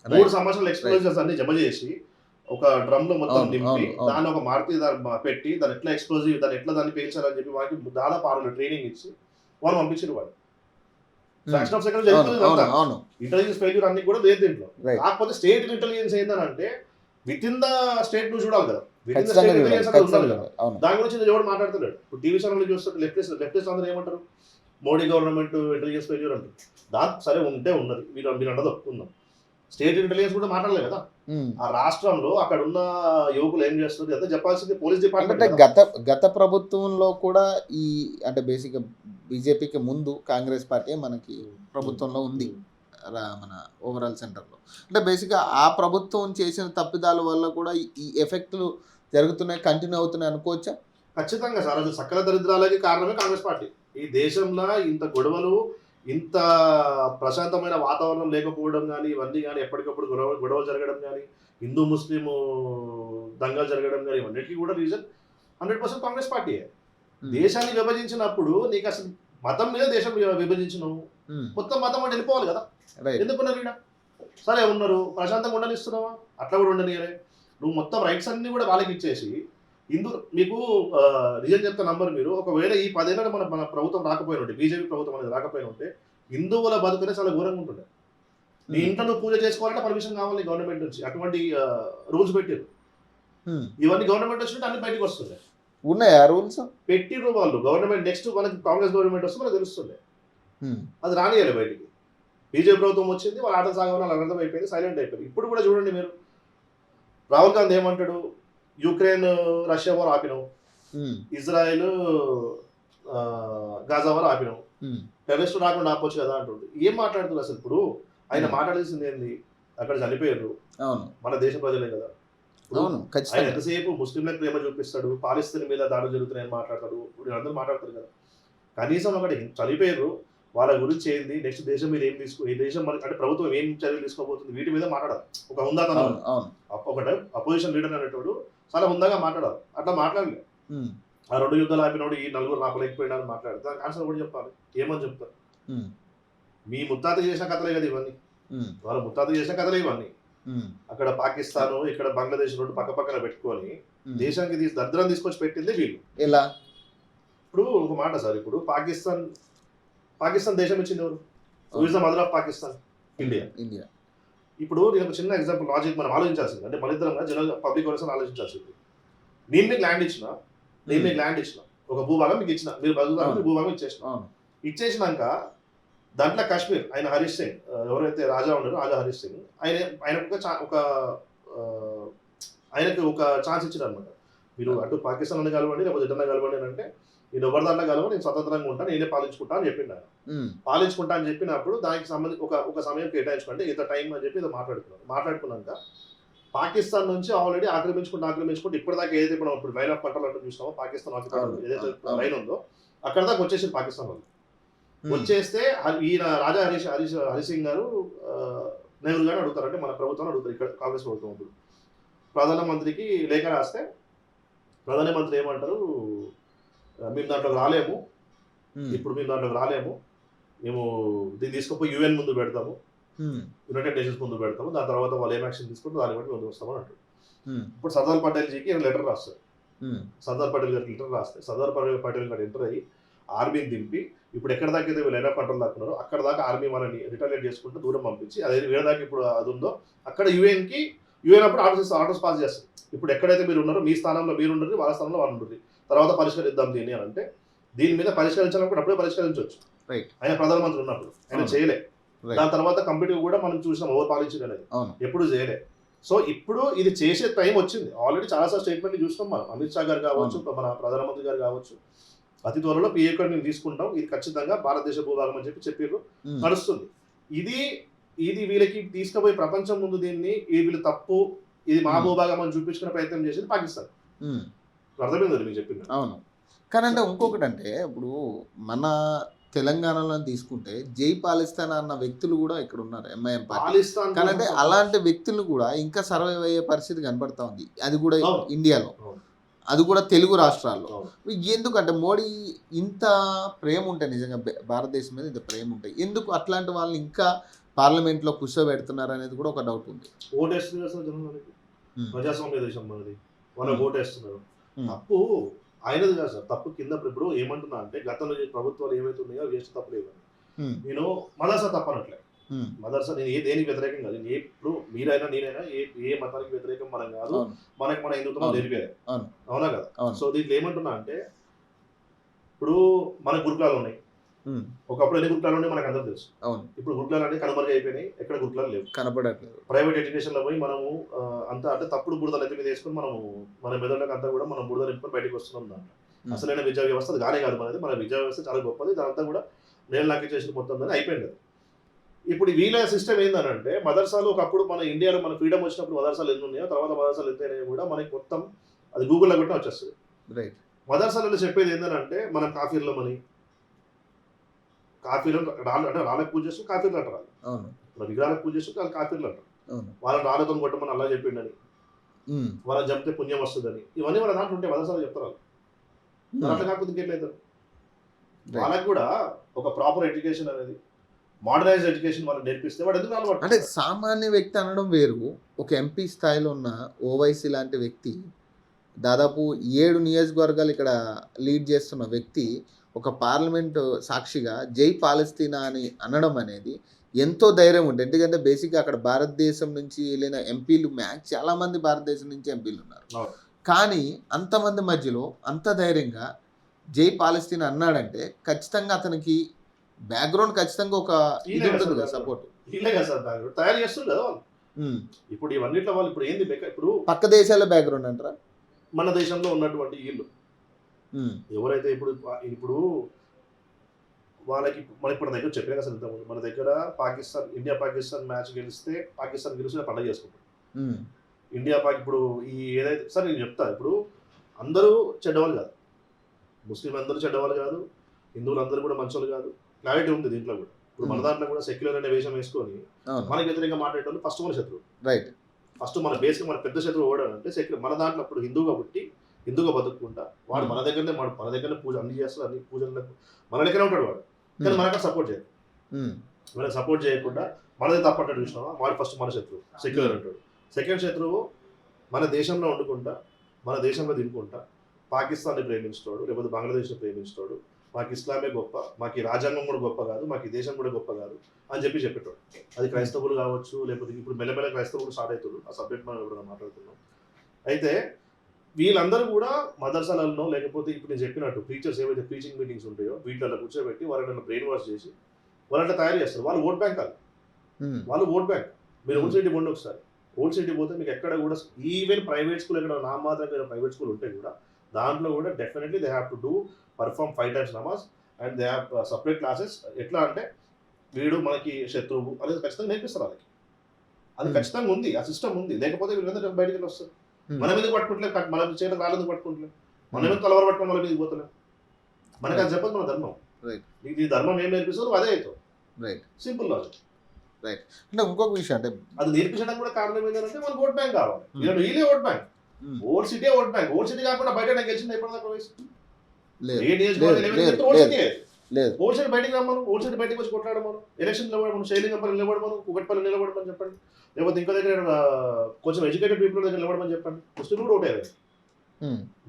3 సంవత్సరాలు ఎక్స్ప్లోజివ్స్ అన్ని జమ చేసి ఒక డ్రమ్ లో మొత్తం నింపి దాన్ని ఒక మారుతి పెట్టి దాన్ని ఎట్లా ఎక్స్ప్లోజివ్ దాన్ని పేల్చాలని చెప్పి వారికి దాదాపు 6 నెలలు ట్రైనింగ్ ఇచ్చి వాళ్ళు పంపించారు. వాళ్ళు ఫ్రాక్షన్ ఆఫ్ సెకండ్ జరుగుతుంది. ఇంటెలిజెన్స్ ఫెయిల్యూర్ అన్ని కూడా లేదు దీంట్లో. కాకపోతే స్టేట్ ఇంటెలిజెన్స్ ఏంటంటే విత్ ఇన్ ద స్టేట్ నువ్వు చూడాలి కదా, with in the state intelligence అంటే ఉండాలి కదా. దాని గురించి ఎవరు మాట్లాడుతున్నాడు? ఇప్పుడు టీవీ ఛానల్ చూస్తుంటే లెఫ్టిస్ట్ అందరూ ఏమంటారు, మోడీ గవర్నమెంట్ ఇంటెలిజెన్స్ ఫెయిల్యూర్ అంటారు. దానికి సరే ఉంటే ఉన్నది, మీరు అన్నది ఒప్పుకుందాం. స్టేట్ ఇంటెలిజెన్స్ కూడా మాట్లాడలేదు కదా. ఆ రాష్ట్రంలో అక్కడ ఉన్న యువకులు ఏం చేస్తుంది అంటే చెప్పాల్సింది పోలీస్ డిపార్ట్మెంట్. గత ప్రభుత్వంలో కూడా ఈ అంటే బేసిక్ బీజేపీకి ముందు కాంగ్రెస్ పార్టీ మనకి ప్రభుత్వంలో ఉంది మన ఓవరాల్ సెంటర్లో. అంటే బేసిక్గా ఆ ప్రభుత్వం చేసిన తప్పిదాల వల్ల కూడా ఈ ఎఫెక్ట్లు జరుగుతున్నాయి, కంటిన్యూ అవుతున్నాయి అనుకోవచ్చా? ఖచ్చితంగా సార్. అది సకల దరిద్రాలకి కారణమే కాంగ్రెస్ పార్టీ. ఈ దేశంలో ఇంత గొడవలు, ఇంత ప్రశాంతమైన వాతావరణం లేకపోవడం కానీ, ఇవన్నీ కానీ ఎప్పటికప్పుడు గొడవ జరగడం కానీ, హిందూ ముస్లిం దంగలు జరగడం కానీ, ఇవన్నిటికీ కూడా రీజన్ 100% కాంగ్రెస్ పార్టీయే. దేశాన్ని విభజించినప్పుడు నీకు అసలు మతం మీద దేశం విభజించినావు, మొత్తం మతం అంటే వెళ్ళిపోవాలి కదా. ఎందుకున్నారు ఈడ? సరే ఉన్నారు, ప్రశాంతంగా ఉండనిస్తున్నావా? అట్లా కూడా ఉండనియలే. నువ్వు మొత్తం రైట్స్ అన్ని కూడా వాళ్ళకి ఇచ్చేసి హిందూ మీకు రీజన్ చెప్తా నంబర్, మీరు ఒకవేళ ఈ 10 ఏళ్ళలో మన ప్రభుత్వం రాకపోయిన ఉంటే, బీజేపీ ప్రభుత్వం అనేది రాకపోయిన ఉంటే హిందువుల బతుకునే చాలా ఘోరంగా ఉంటుండే. నీ ఇంట్లో నువ్వు పూజ చేసుకోవాలంటే పర్మిషన్ కావాలి గవర్నమెంట్ నుంచి, అటువంటి రూల్స్ పెట్టారు. ఇవన్నీ గవర్నమెంట్ వచ్చినట్టు అన్ని బయటకు వస్తుంది. ఉన్నాయా రూల్స్? పెట్టిర్రు వాళ్ళు గవర్నమెంట్. నెక్స్ట్ మనకి కాంగ్రెస్ గవర్నమెంట్ వస్తే మనకు తెలుస్తుంది. అది రానియాలి బయటికి. బీజేపీ ప్రభుత్వం వచ్చింది, వాళ్ళ ఆట సాగమని వాళ్ళ అర్థం అయిపోయింది, సైలెంట్ అయిపోయింది. ఇప్పుడు కూడా చూడండి మీరు, రాహుల్ గాంధీ ఏమంటాడు, యుక్రెయిన్ రష్యా వార్ ఆపినాం, ఇజ్రాయెల్ గాజా వార్ ఆపినాం, టెర్రరిస్టు రాకుండా ఆపొచ్చు కదా అంటుంది. ఏం మాట్లాడుతున్నారు అసలు? ఇప్పుడు ఆయన మాట్లాడాల్సింది ఏంది? అక్కడ చనిపోయారు మన దేశ ప్రజలే కదా. ఆయన ఎంతసేపు ముస్లింలకు ప్రేమ చూపిస్తాడు, పాలిస్తీన్ మీద దాడులు జరుగుతున్నాయని మాట్లాడతాడు, ఇప్పుడు అందరూ మాట్లాడతారు కదా. కనీసం అక్కడ చనిపోయారు, వాళ్ళ గురించి ఏంది, నెక్స్ట్ దేశం మీద ఏం ఈ దేశం అంటే ప్రభుత్వం ఏం చర్యలు తీసుకోబోతుంది, వీటి మీద మాట్లాడాలి. ఒక హుందాతనం, ఒకటి అపోజిషన్ లీడర్ అనేటోడు చాలా హుందాగా మాట్లాడాలి. అట్లా మాట్లాడలే. ఆ 2 యుద్ధాలు ఆపినోడు ఈ 4 ఆపలేకపోయినా మాట్లాడారు. దానికి ఆన్సర్ కూడా చెప్పాలి. ఏమని చెప్తారు? మీ ముత్తాత చేసిన కథలే కదా ఇవన్నీ, వాళ్ళ ముత్తాత చేసిన కథలే ఇవన్నీ. అక్కడ పాకిస్తాన్, ఇక్కడ బంగ్లాదేశ్ 2 పక్క పక్కన పెట్టుకొని దేశానికి దరిద్రం తీసుకొచ్చి పెట్టింది వీళ్ళు. ఎలా? ఇప్పుడు ఒక మాట సార్, ఇప్పుడు పాకిస్తాన్ దేశం ఇచ్చింది ఎవరు? Mother of Pakistan India. ఇప్పుడు నేను ఒక చిన్న ఎగ్జాంపుల్, లాజిక్ మనం ఆలోచించాల్సింది, అంటే మన ఇద్దరం జనరల్ పబ్లిక్ కోసం ఆలోచించాల్సింది. నేను మీకు ల్యాండ్ ఇచ్చిన ఒక భూభాగం మీకు ఇచ్చిన, మీరు బతుకుతారు, భూభాగం ఇచ్చేసినాక దాంట్లో కాశ్మీర్, ఆయన హరీష్ సింగ్ ఎవరైతే రాజా ఉన్నారో, రాజా హరీష్ సింగ్, ఆయనకు ఒక ఛాన్స్ ఇచ్చారు అనమాట. మీరు అటు పాకిస్తాన్ కలవండి, లేకపోతే ఎటన్నా కలవండి అని అంటే నేను ఎవరి దాంట్లో కలవ, నేను స్వతంత్రంగా ఉంటాను, నేనే పాలించుకుంటా అని చెప్పిండు ఆయన. పాలించుకుంటా అని చెప్పినప్పుడు దానికి సంబంధించి ఒక సమయం కేటాయించుకుంటే ఇంత టైం అని చెప్పి ఏదో మాట్లాడుకున్నాక పాకిస్తాన్ నుంచి ఆల్రెడీ ఆక్రమించుకుంటూ ఇప్పటిదాకా ఏదైతే ఇప్పుడు లైన్ ఆఫ్ కంట్రోల్ అంటే చూసినామో పాకిస్తాన్ ఏదైతే లైన్ ఉందో అక్కడ దాకా వచ్చేసి పాకిస్తాన్ వాళ్ళు వచ్చేస్తే ఈయన రాజా హరిసింగ్ గారు నెహ్రూ గారు అడుగుతారు, అంటే మన ప్రభుత్వాన్ని అడుగుతారు, ఇక్కడ కాంగ్రెస్ ప్రభుత్వం ఇప్పుడు ప్రధానమంత్రికి లేఖ రాస్తే ప్రధానమంత్రి ఏమంటారు, మేము దాంట్లోకి రాలేము, ఇప్పుడు మేము దాంట్లోకి రాలేము, మేము దీన్ని తీసుకుపోయి యూఎన్ ముందు పెడతాము, యునైటెడ్ నేషన్స్ ముందు పెడతాము, దాని తర్వాత వాళ్ళు ఏం యాక్షన్ తీసుకుంటే దాన్ని బట్టి ముందు వస్తామని అంటారు. ఇప్పుడు సర్దార్ పటేల్ జీకి లెటర్ రాస్తారు, సర్దార్ పటేల్ గారికి లెటర్ రాస్తే సర్దార్ పటేల్ గారు ఎంటర్ అయ్యి ఆర్మీని దింపి ఇప్పుడు ఎక్కడ దాకా అయితే లైన్ ఆఫ్ కంట్రోల్ దాక్కున్నారో అక్కడ దాకా ఆర్మీ మనని రిటాలియేట్ చేసుకుంటూ దూరం పంపించి అదే వేరే దాకా ఇప్పుడు అది ఉందో అక్కడ యూఎన్ అప్పుడు ఆర్డర్స్ పాస్ చేస్తారు. ఇప్పుడు ఎక్కడైతే మీరు ఉన్నారో మీ స్థానంలో మీరు ఉండరు, వాళ్ళ స్థానంలో వాళ్ళు ఉండరు, తర్వాత పరిష్కరిద్దాం దీన్ని అని అంటే దీని మీద పరిష్కరించాలనుకుంటే అప్పుడే పరిష్కరించవచ్చు. ఆయన ప్రధానమంత్రి ఉన్నప్పుడు ఆయన చేయలే. దాని తర్వాత కంప్లీట్గా కూడా మనం చూసినాం ఓవర్ పాలించింగ్ అనేది ఎప్పుడు చేయలే. సో ఇప్పుడు ఇది చేసే టైం వచ్చింది. ఆల్రెడీ చాలాసార్లు స్టేట్మెంట్లు చూసినాం మనం, అమిత్ షా గారు కావచ్చు, మన ప్రధానమంత్రి గారు కావచ్చు, అతి త్వరలో పిఏ కూడా మేము తీసుకుంటాం, ఇది ఖచ్చితంగా భారతదేశ భూభాగం అని చెప్పారు, నడుస్తుంది. ఇది వీళ్ళకి తీసుకుపోయి ప్రపంచం ముందు దీన్ని వీళ్ళు తప్పు, ఇది మా భూభాగం అని చూపించుకునే ప్రయత్నం చేసింది పాకిస్తాన్. అర్థమైంది మీకు చెప్పింది. అవును. కానీ అంటే ఇంకొకటి అంటే ఇప్పుడు మన తెలంగాణలో తీసుకుంటే జై పాలిస్తాన్ అన్న వ్యక్తులు కూడా ఇక్కడ ఉన్నారు, ఎంఐఎం పార్టీ. కానీ అంటే అలాంటి వ్యక్తులు కూడా ఇంకా సర్వైవ్ అయ్యే పరిస్థితి కనబడతా ఉంది, అది కూడా ఇండియాలో, అది కూడా తెలుగు రాష్ట్రాల్లో. ఎందుకంటే మోడీ ఇంత ప్రేమ ఉంటాయి, నిజంగా భారతదేశం మీద ఇంత ప్రేమ ఉంటాయి, ఎందుకు అట్లాంటి వాళ్ళని ఇంకా పార్లమెంట్లో కూర్చోబెడుతున్నారు అనేది కూడా ఒక డౌట్ ఉంది. ఓటేస్తున్నారు, ప్రజాస్వామ్య దేశం మనది, వాళ్ళకి ఓటేస్తున్నారు. తప్పు ఆయనది కాదు సార్, తప్పు కింద. ఇప్పుడు ఏమంటున్నా అంటే గతంలో ప్రభుత్వాలు ఏవైతే ఉన్నాయో వేస్ట్ తప్పులు ఏమని నేను మదర్సా తప్పనట్లే, మదర్సా నేను దేనికి వ్యతిరేకం కాదు, ఇప్పుడు మీరైనా నేనైనా ఏ మతానికి వ్యతిరేకం మనం కాదు, మనకి మన హిందుత్వం తెలిపేది, అవునా కదా. సో దీంట్లో ఏమంటున్నా అంటే ఇప్పుడు మన గురుకులాలు ఉన్నాయి, ఒకప్పుడు ఎన్ని గురుకులాలు ఉన్నాయి మనకు అందరూ తెలుసు. ఇప్పుడు గురుకులాలు అన్ని కనుమరుగు అయిపోయినాయి, ఎక్కడ గురుకులాలు లేవు, కనపడట్లేదు. ప్రైవేట్ ఎడ్యుకేషన్ లో పోయి మనము అంతా అంటే తప్పుడు బురదలు అయితే మీద వేసుకొని మనము మన మెదడులకు అంతా కూడా మనం బురద నింపుకొని బయటకు వస్తున్నాం. దాంట్లో అసలైన విద్యా వ్యవస్థ అది కానే కాదు మనది, మన విద్యా వ్యవస్థ చాలా గొప్పది, దాంతా కూడా నేను లాకి చేసిన మొత్తం దాన్ని అయిపోయింది. ఇప్పుడు వీళ్ళ సిస్టమ్ ఏంటంటే మదర్సాలు ఒకప్పుడు మన ఇండియాలో మన ఫ్రీడమ్ వచ్చినప్పుడు మదర్సాలు ఎన్ని ఉన్నాయో తర్వాత మదర్సాలు ఎంత అయినాయో కూడా మనకి మొత్తం అది గూగుల్లో కూడా వచ్చేస్తుంది. రైట్. మదర్సాలలో చెప్పేది ఏంటంటే మనం కాఫీర్లో మని కాఫీలు అంటే రాళ్ళకి పూజ చేస్తూ కాఫీర్లు అంటారు, మన విగ్రహాలకు పూజ చేస్తూ వాళ్ళు కాఫీర్లు అంటారు. వాళ్ళని రాళ్ళతో కొట్టమని అలా చెప్పిండని, వాళ్ళని చంపితే పుణ్యం వస్తుందని, ఇవన్నీ వాళ్ళ దాంట్లో ఉంటే మదర్సాలు చెప్తారు. అట్లా కాకపోతే ఇంకెట్లయితారు? వాళ్ళకి కూడా ఒక ప్రాపర్ ఎడ్యుకేషన్ అనేది మోడర్నైజ్ ఎడ్యుకేషన్ వాళ్ళు నేర్పిస్తే వాడు ఎందుకు అలవాటు. అంటే సామాన్య వ్యక్తి అనడం వేరు, ఒక ఎంపీ స్థాయిలో ఉన్న ఓవైసీ లాంటి వ్యక్తి, దాదాపు 7 నియోజకవర్గాలు ఇక్కడ లీడ్ చేస్తున్న వ్యక్తి ఒక పార్లమెంటు సాక్షిగా జై పాలస్తీనా అని అనడం అనేది ఎంతో ధైర్యం ఉంటుంది. ఎందుకంటే బేసిక్గా అక్కడ భారతదేశం నుంచి వెళ్ళిన ఎంపీలు చాలామంది భారతదేశం నుంచి ఎంపీలు ఉన్నారు, కానీ అంతమంది మధ్యలో అంత ధైర్యంగా జై పాలస్తీనా అన్నాడంటే ఖచ్చితంగా అతనికి బ్యాక్గ్రౌండ్ ఖచ్చితంగా ఒక ఇది ఉంటుంది కదా, సపోర్ట్ తయారు చేస్తుంది కదా వాళ్ళు. ఇప్పుడు ఇవన్నిట్లో వాళ్ళు ఇప్పుడు ఏంది ఇప్పుడు పక్క దేశాల బ్యాక్గ్రౌండ్ అంటారా, మన దేశంలో ఉన్నటువంటి వీళ్ళు ఎవరైతే ఇప్పుడు వాళ్ళకి మన ఇప్పుడు దగ్గర చెప్పినా కదా, మన దగ్గర ఇండియా పాకిస్తాన్ మ్యాచ్ గెలిస్తే పాకిస్తాన్ గెలిస్తే పండుగ చేసుకుంటాం. ఇండియా ఇప్పుడు ఈ ఏదైతే సార్ నేను చెప్తా, ఇప్పుడు అందరూ చెడ్డవాళ్ళు కాదు, ముస్లిం అందరూ చెడ్డవాళ్ళు కాదు, హిందువులు అందరూ కూడా మంచోళ్ళు కాదు, క్లారిటీ ఉంది దీంట్లో కూడా. ఇప్పుడు మన దాంట్లో కూడా సెక్యులర్ అనే వేషం వేసుకొని మనకి వ్యతిరేకంగా మాట్లాడేటప్పుడు ఫస్ట్ మన శత్రువు. రైట్. ఫస్ట్ మన బేసిక్ మన పెద్ద శత్రువు ఓడాలంటే సెక్యులర్. మన దాంట్లో అప్పుడు హిందువుగా పుట్టి హిందువుగా బతుకుంటా వాడు మన దగ్గరనే పూజ అన్ని చేస్తారు, అన్ని పూజలకు మన దగ్గర ఉంటాడు వాడు, కానీ మనకు సపోర్ట్ చేయడు. మనకు సపోర్ట్ చేయకుండా మనది తప్పట్టు చూసినావా, వాడు ఫస్ట్ మన శత్రువు సెక్యులర్ అంటాడు. సెకండ్ శత్రువు మన దేశంలో వండుకుంటా మన దేశంలో తినుకుంటా పాకిస్తాన్ని ప్రేమించుతాడు, లేకపోతే బంగ్లాదేశ్ని ప్రేమించుతాడు, మాకు ఇస్లామే గొప్ప, మాకు ఈ రాజ్యాంగం కూడా గొప్ప కాదు, మాకు ఈ దేశం కూడా గొప్ప కాదు అని చెప్పేటోడు. అది క్రైస్తవులు కావచ్చు, లేకపోతే ఇప్పుడు మెల్లమెల్ల క్రైస్తవులు స్టార్ట్ అవుతాడు. ఆ సబ్జెక్ట్ మనం ఎప్పుడైనా మాట్లాడుతున్నాం. అయితే వీళ్ళందరూ కూడా మదర్సాలలో లేకపోతే ఇప్పుడు నేను చెప్పినట్టు టీచర్స్ ఏవైతే టీచింగ్ మీటింగ్స్ ఉంటాయో వీటిలో కూర్చోబెట్టి వాళ్ళని బ్రెయిన్ వాష్ చేసి వాళ్ళంటే తయారు చేస్తారు. వాళ్ళు ఓట్ బ్యాంక్ కాదు, వాళ్ళు ఓట్ బ్యాంక్. మీరు ఓల్డ్ సిటీ పోండి ఒకసారి, ఓల్డ్ సిటీ పోతే మీకు ఎక్కడ కూడా ఈవెన్ ప్రైవేట్ స్కూల్ ఎక్కడ నామాత్రంగా ప్రైవేట్ స్కూల్ ఉంటే కూడా దాంట్లో కూడా definitely they have to do perform 5 times namaz and they have separate classes. ఎట్లా అంటే వీడు మనకి శత్రువు అనేది ఖచ్చితంగా నేర్పిస్తారు వాళ్ళకి. అది ఖచ్చితంగా ఉంది, ఆ సిస్టమ్ ఉంది. లేకపోతే వీళ్ళందరూ బయటికి వెళ్ళి వస్తారు. మనం ఎందుకు పట్టుకుంటలేం, మనం చేతులకు రాళ్ళెందుకు పట్టుకుంటలేం, మనం ఎందుకు తలవారు పట్టుకుని వాళ్ళ మీదకి పోతలేం. మనకి అది చెప్పదు మన ధర్మం. నీకు ఈ ధర్మం ఏం నేర్పిస్తుందో అదే అవుతావు. Simple logic. అంటే ఇంకొక విషయం అంటే అది నేర్పించడానికి కూడా కారణం ఏంటంటే మనకు ఓట్ బ్యాంక్ కావాలి. వీళ్ళే vote bank, old city vote bank. Old city కాకుండా బయట నాకు గెలిచింది ఎప్పటిదాకా వయసు ఓల్డ్ సిటీ బయటకు రమ్మను, ఓల్డ్ సిటీ బయటకు వచ్చి కొట్లాడమను, ఎలక్షన్ నిలబడమను, శైలి నెంబర్ నిలబడమను, కుకట్పల్లి నిలబడమని చెప్పండి, లేకపోతే ఇంకో దగ్గర కొంచెం ఎడ్యుకేటెడ్ పీపుల్ దగ్గర నిలబడమని చెప్పండి. ముస్లింలు కూడా ఓటేయాలి,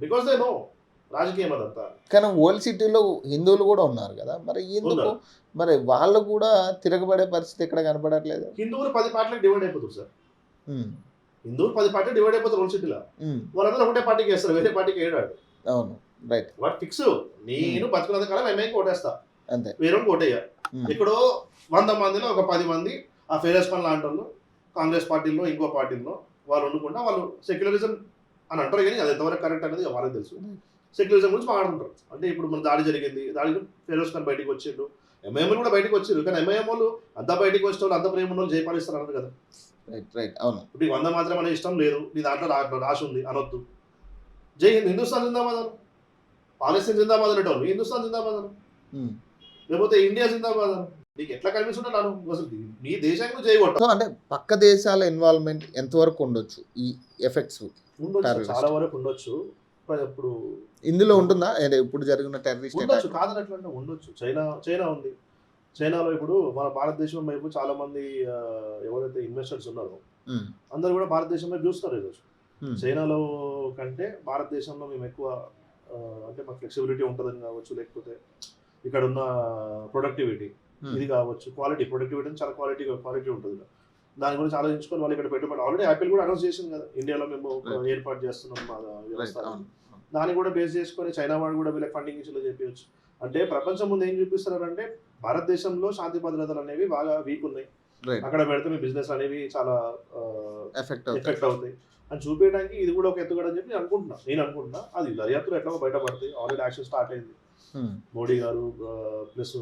బికాస్ దే నో రాజకీయం అదంతా. కానీ ఓల్డ్ సిటీలో హిందువులు కూడా ఉన్నారు కదా, మరి ఎందుకు మరి వాళ్ళు కూడా తిరగబడే పరిస్థితి ఎక్కడ కనపడట్లేదు? హిందువులు 10 పార్టీలకు డివైడ్ అయిపోతారు సార్. హిందువులు 10 పార్టీలు డివైడ్ అయిపోతారు ఓల్డ్ సిటీలో. వాళ్ళందరూ ఒకటే పార్టీకి వేస్తారు, వేరే పార్టీకి వేయడాడు. అవును, రైట్. వాట్ ఫిక్స్, నేను బతుకున్నంత కాలం ఎంఐకి ఓటేస్తా, అంతే, వేరే ఓటేయ్యా. ఎక్కడో 100 మందిలో ఒక 10 మంది ఆ ఫేరస్ పని లాంటి వాళ్ళు కాంగ్రెస్ పార్టీలో ఇంకో పార్టీలో వాళ్ళు వండుకుంటా వాళ్ళు సెక్యులరిజం అని అంటారు. కానీ అది ఎంతవరకు కరెక్ట్ అనేది వాళ్ళకి తెలుసు. సెక్యులరిజం గురించి మాట్లాడుతుంటారు. అంటే ఇప్పుడు మన దాడి జరిగింది, దాడిలో ఫెరోజ్ ఖాన్ బయటకు వచ్చిండు, ఎంఐఎం కూడా బయటకు వచ్చారు. కానీ ఎంఐఎం వాళ్ళు అంతా బయటకు వచ్చే వాళ్ళు, అంత ప్రేమ వాళ్ళు జయపాలిస్తారు అన్నారు కదా. రైట్, అవును. ఇప్పుడు 100 మాత్రం అనే ఇష్టం లేదు, నీ దాంట్లో రాసి ఉంది అనొద్దు. జై హింద్, హిందుస్థాన్ జిందాబాద్ అను, పాలస్తీన్ జిందాబాద్ అనేటోళ్ళు హిందుస్థాన్ జిందాబాద్ అను, లేకపోతే ఇండియా జిందాబాద్ అను. నీకు ఎట్లా కనిపిస్తుంటే నాను అసలు నీ దేశానికి చేయగొట్టావు. అంటే పక్క దేశాల ఇన్వాల్వ్మెంట్ ఎంతవరకు ఉండొచ్చు ఈ ఎఫెక్ట్స్? ఉండొచ్చు, చాలా వరకు ఉండొచ్చు. ఇప్పుడు ఇందులో ఉంటుందా ఇప్పుడు జరిగిన టెర్రరిస్ట్ ఉండొచ్చు, కాదనట్లంటే ఉండొచ్చు. చైనా ఉంది. చైనాలో ఇప్పుడు మన భారతదేశం వైపు చాలా మంది ఎవరైతే ఇన్వెస్టర్స్ ఉన్నారో అందరూ కూడా భారతదేశం వైపు చూస్తున్నారు ఈరోజు. చైనాలో కంటే భారతదేశంలో మేము ఎక్కువ అంటే మాకు ఫ్లెక్సిబిలిటీ ఉంటుందని కావచ్చు, లేకపోతే ఇక్కడ ఉన్న ప్రొడక్టివిటీ ఇది కావచ్చు, ప్రొడక్టివిటీ చాలా క్వాలిటీ ఉంటుంది. దాని గురించి ఆలోచించుకొని వాళ్ళు ఇక్కడ పెట్టుబడి ఆల్రెడీ యాపిల్ కూడా అనౌన్స్ చేసింది కదా, ఇండియాలో మేము ఏర్పాటు చేస్తున్నాం మా వ్యవస్థ. దాన్ని కూడా బేస్ చేసుకొని చైనా వాడు కూడా వీళ్ళకి ఫండింగ్ ఇచ్చేలా చెప్పవచ్చు. అంటే ప్రపంచం ముందు ఏం చూపిస్తున్నారంటే భారతదేశంలో శాంతి భద్రతలు అనేవి బాగా వీక్ ఉన్నాయి, అక్కడ పెడితే మీ బిజినెస్ అనేవి చాలా ఎఫెక్ట్ అవుతాయి అని చూపించడానికి ఇది కూడా ఒక ఎత్తుగడని చెప్పి నేను అనుకుంటున్నా. అది దర్యాప్తులు ఎట్లా బయటపడతాయి, ఆల్రెడీ యాక్షన్ స్టార్ట్ అయింది. మోడీ గారు ప్లస్